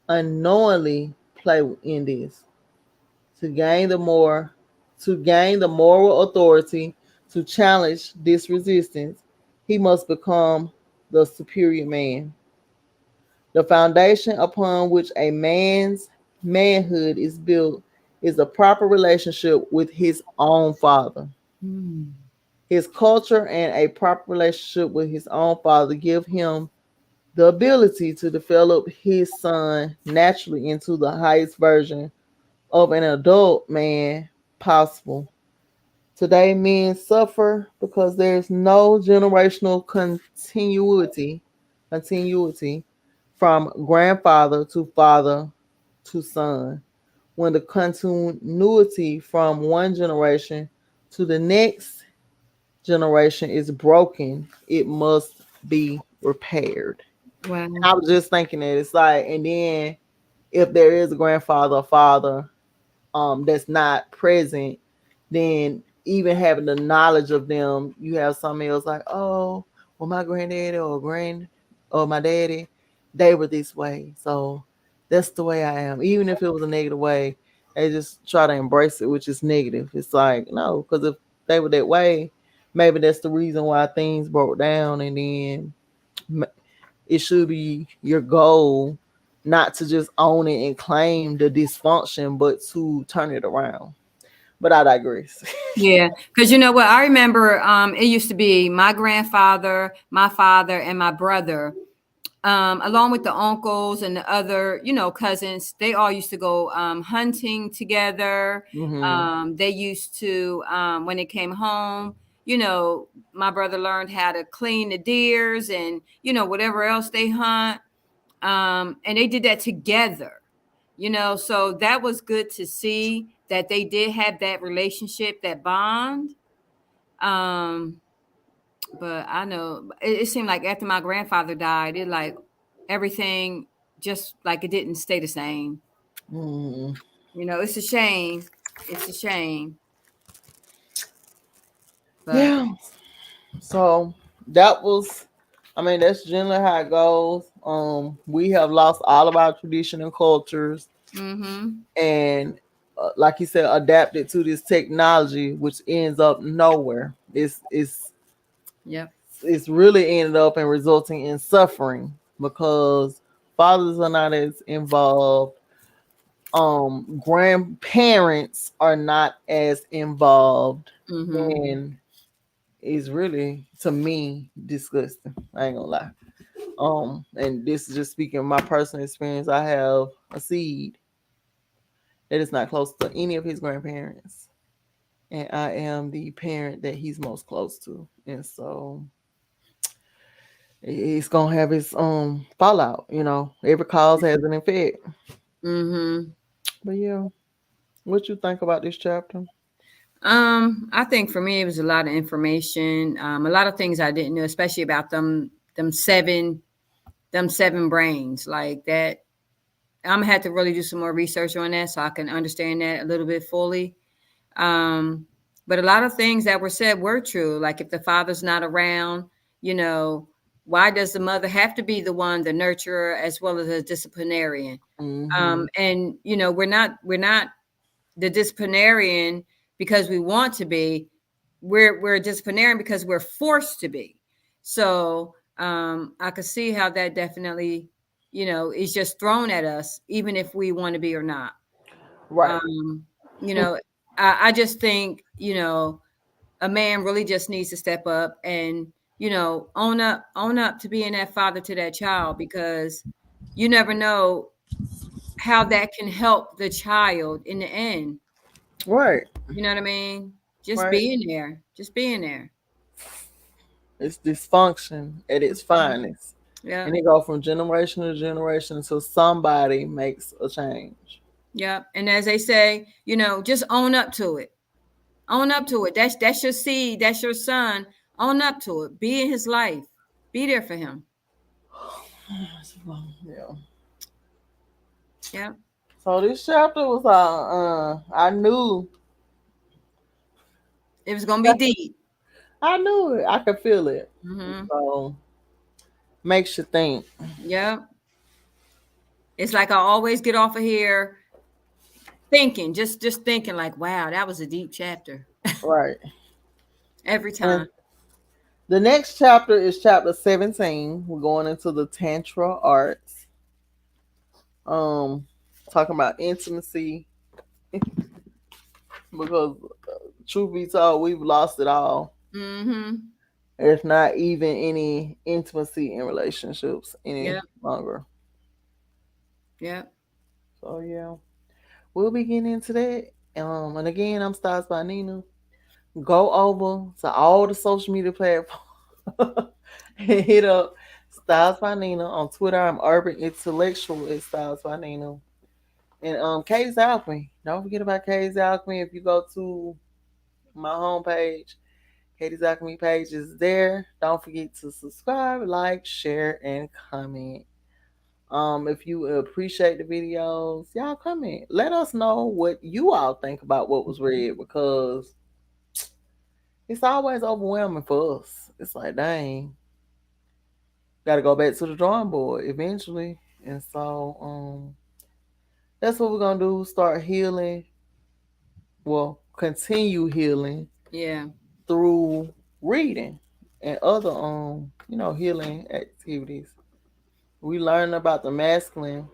unknowingly play in this. To gain the more to gain the moral authority to challenge this resistance, he must become the superior man. The foundation upon which a man's manhood is built is a proper relationship with his own father. Hmm. His culture and a proper relationship with his own father give him the ability to develop his son naturally into the highest version of an adult man possible. Today, men suffer because there's no generational continuity from grandfather to father to son. When the continuity from one generation to the next generation is broken, it must be repaired. Wow. I was just thinking that it's like, and then if there is a grandfather or father that's not present, then even having the knowledge of them, you have some else like, oh, well, my granddaddy or my daddy, they were this way, so that's the way I am. Even if it was a negative way, they just try to embrace it, which is negative. It's like no, because if they were that way, maybe that's the reason why things broke down, and then it should be your goal not to just own it and claim the dysfunction, but to turn it around. But I digress. Yeah, because you know what? I remember it used to be my grandfather, my father, and my brother, along with the uncles and the other, cousins. They all used to go hunting together. Hmm. They used to, when they came home, my brother learned how to clean the deers and, whatever else they hunt. And they did that together, so that was good to see that they did have that relationship, that bond. um but I know it seemed like after my grandfather died, it like everything just like it didn't stay the same. Hmm. It's a shame. It's a shame. But Yeah. So that was, I mean, that's generally how it goes. We have lost all of our tradition and cultures, mm-hmm. and like you said, adapted to this technology, which ends up nowhere. Yep. It's really ended up and resulting in suffering because fathers are not as involved. Grandparents are not as involved, Mm-hmm. and it's really, to me, disgusting. I ain't gonna lie. And this is just speaking of my personal experience. I have a seed that is not close to any of his grandparents, and I am the parent that he's most close to, and so it's gonna have its fallout. Every cause has an effect. Mm-hmm. But yeah, what you think about this chapter? I think for me it was a lot of information, a lot of things I didn't know, especially about them seven brains like that. I'm gonna have to really do some more research on that so I can understand that a little bit fully. Um, but a lot of things that were said were true. Like if the father's not around, you know, why does the mother have to be the one, the nurturer, as well as a disciplinarian? Mm-hmm. And we're not the disciplinarian because we want to be. We're a disciplinarian because we're forced to be. So I could see how that definitely, is just thrown at us, even if we want to be or not. Right. Um, you know, I just think, a man really just needs to step up and, own up to being that father to that child, because you never know how that can help the child in the end. Right. You know what I mean? Just Right. being there, just being there. It's dysfunction at its Mhm. finest, Yeah. and it go from generation to generation until somebody makes a change. Yeah. And as they say, just own up to it. Own up to it. That's your seed. That's your son. Own up to it. Be in his life. Be there for him. Yeah. Yeah. So this chapter was I knew It was gonna be deep. I knew it. I could feel it. Hmm. So makes you think. Yeah. It's like I always get off of here thinking, just thinking like, wow, that was a deep chapter. Right. Every And time. the next chapter is chapter 17. We're going into the Tantra arts. Um Talking about intimacy because truth be told, we've lost it all. Mm-hmm. There's not even any intimacy in relationships any Yep. longer. Yep. So yeah, we'll be getting into that. And again, I'm Styles by Nina. Go over to all the social media platforms and hit up Styles by Nina on Twitter. I'm Urban Intellectual at Styles by Nina. And Katie's Alchemy. Don't forget about Katie's Alchemy. If you go to my homepage, Katie's Alchemy page is there. Don't forget to subscribe, like, share, and comment. If you appreciate the videos, y'all comment. Let us know what you all think about what was read, because it's always overwhelming for us. It's like, dang, gotta go back to the drawing board eventually. And so that's what we're gonna do. Start healing. Well, continue healing Yeah. through reading and other healing activities. We learn about the masculine,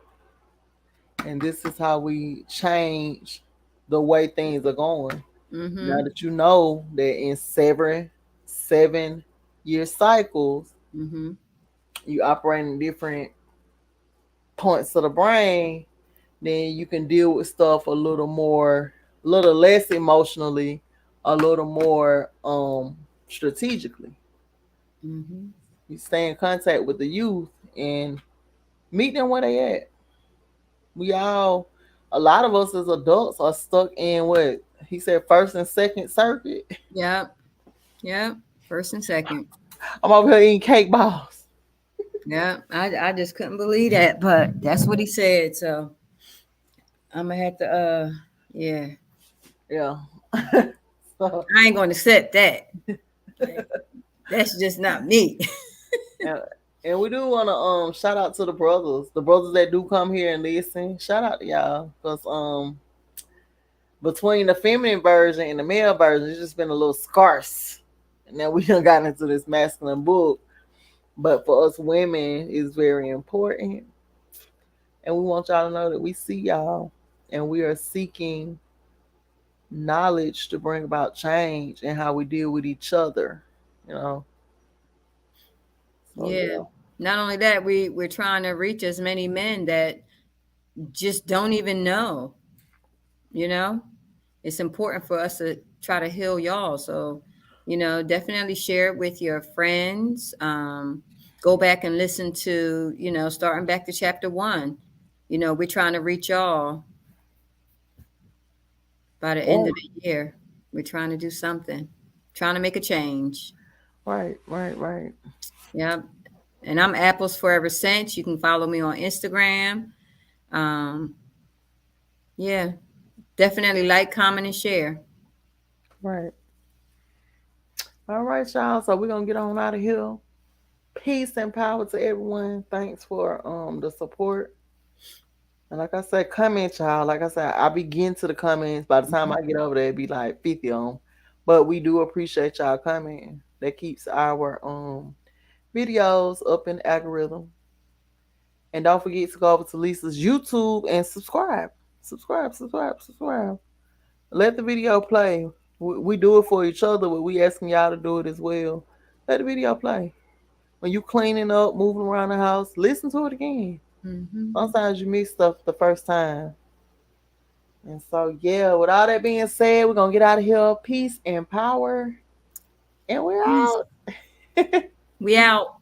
and this is how we change the way things are going. Now Mm-hmm. that you know that in 7 year cycles, Mm-hmm. you operate in different points of the brain, then you can deal with stuff a little less emotionally, a little more strategically. Mm-hmm. You stay in contact with the youth and meet them where they at. We all, a lot of us as adults are stuck in what he said, first and second circuit. Yep. Yep. First and second. I'm over here eating cake balls. Yeah. I just couldn't believe that, but that's what he said. So I'm gonna have to yeah. Yeah. So, I ain't gonna accept that. Like, that's just not me. and, and we do want to shout out to the brothers that do come here and listen. Shout out to y'all, because between the feminine version and the male version, it's just been a little scarce. And now we done gotten into this masculine book, but for us women, it's very important, and we want y'all to know that we see y'all, and we are seeking knowledge to bring about change and how we deal with each other. You know. So Yeah. yeah. Not only that, we're trying to reach as many men that just don't even know, you know? It's important for us to try to heal y'all. So, definitely share it with your friends. Go back and listen to, starting back to chapter 1. We're trying to reach y'all by the end Right, of the year. We're trying to do something, trying to make a change. right, right, right, Yep. And I'm Apples Forever Scent. You can follow me on Instagram. Um, yeah, definitely like, comment, and share. right. All right, y'all. So we're gonna get on out of here. Peace and power to everyone. Thanks for the support. And like I said, comment, y'all. Like I said, I'll be getting to the comments. By the time I get over there, it'll be like 50 on 'em. But we do appreciate y'all coming. That keeps our videos up in the algorithm. And don't forget to go over to Lisa's YouTube and subscribe. Subscribe, subscribe, subscribe. Let the video play. We do it for each other, but we asking y'all to do it as well. Let the video play. When you cleaning up, moving around the house, listen to it again. Hmm. Sometimes you miss stuff the first time. And so, yeah, with all that being said, we're going to get out of here. Peace and power. And we're Peace. out. We out.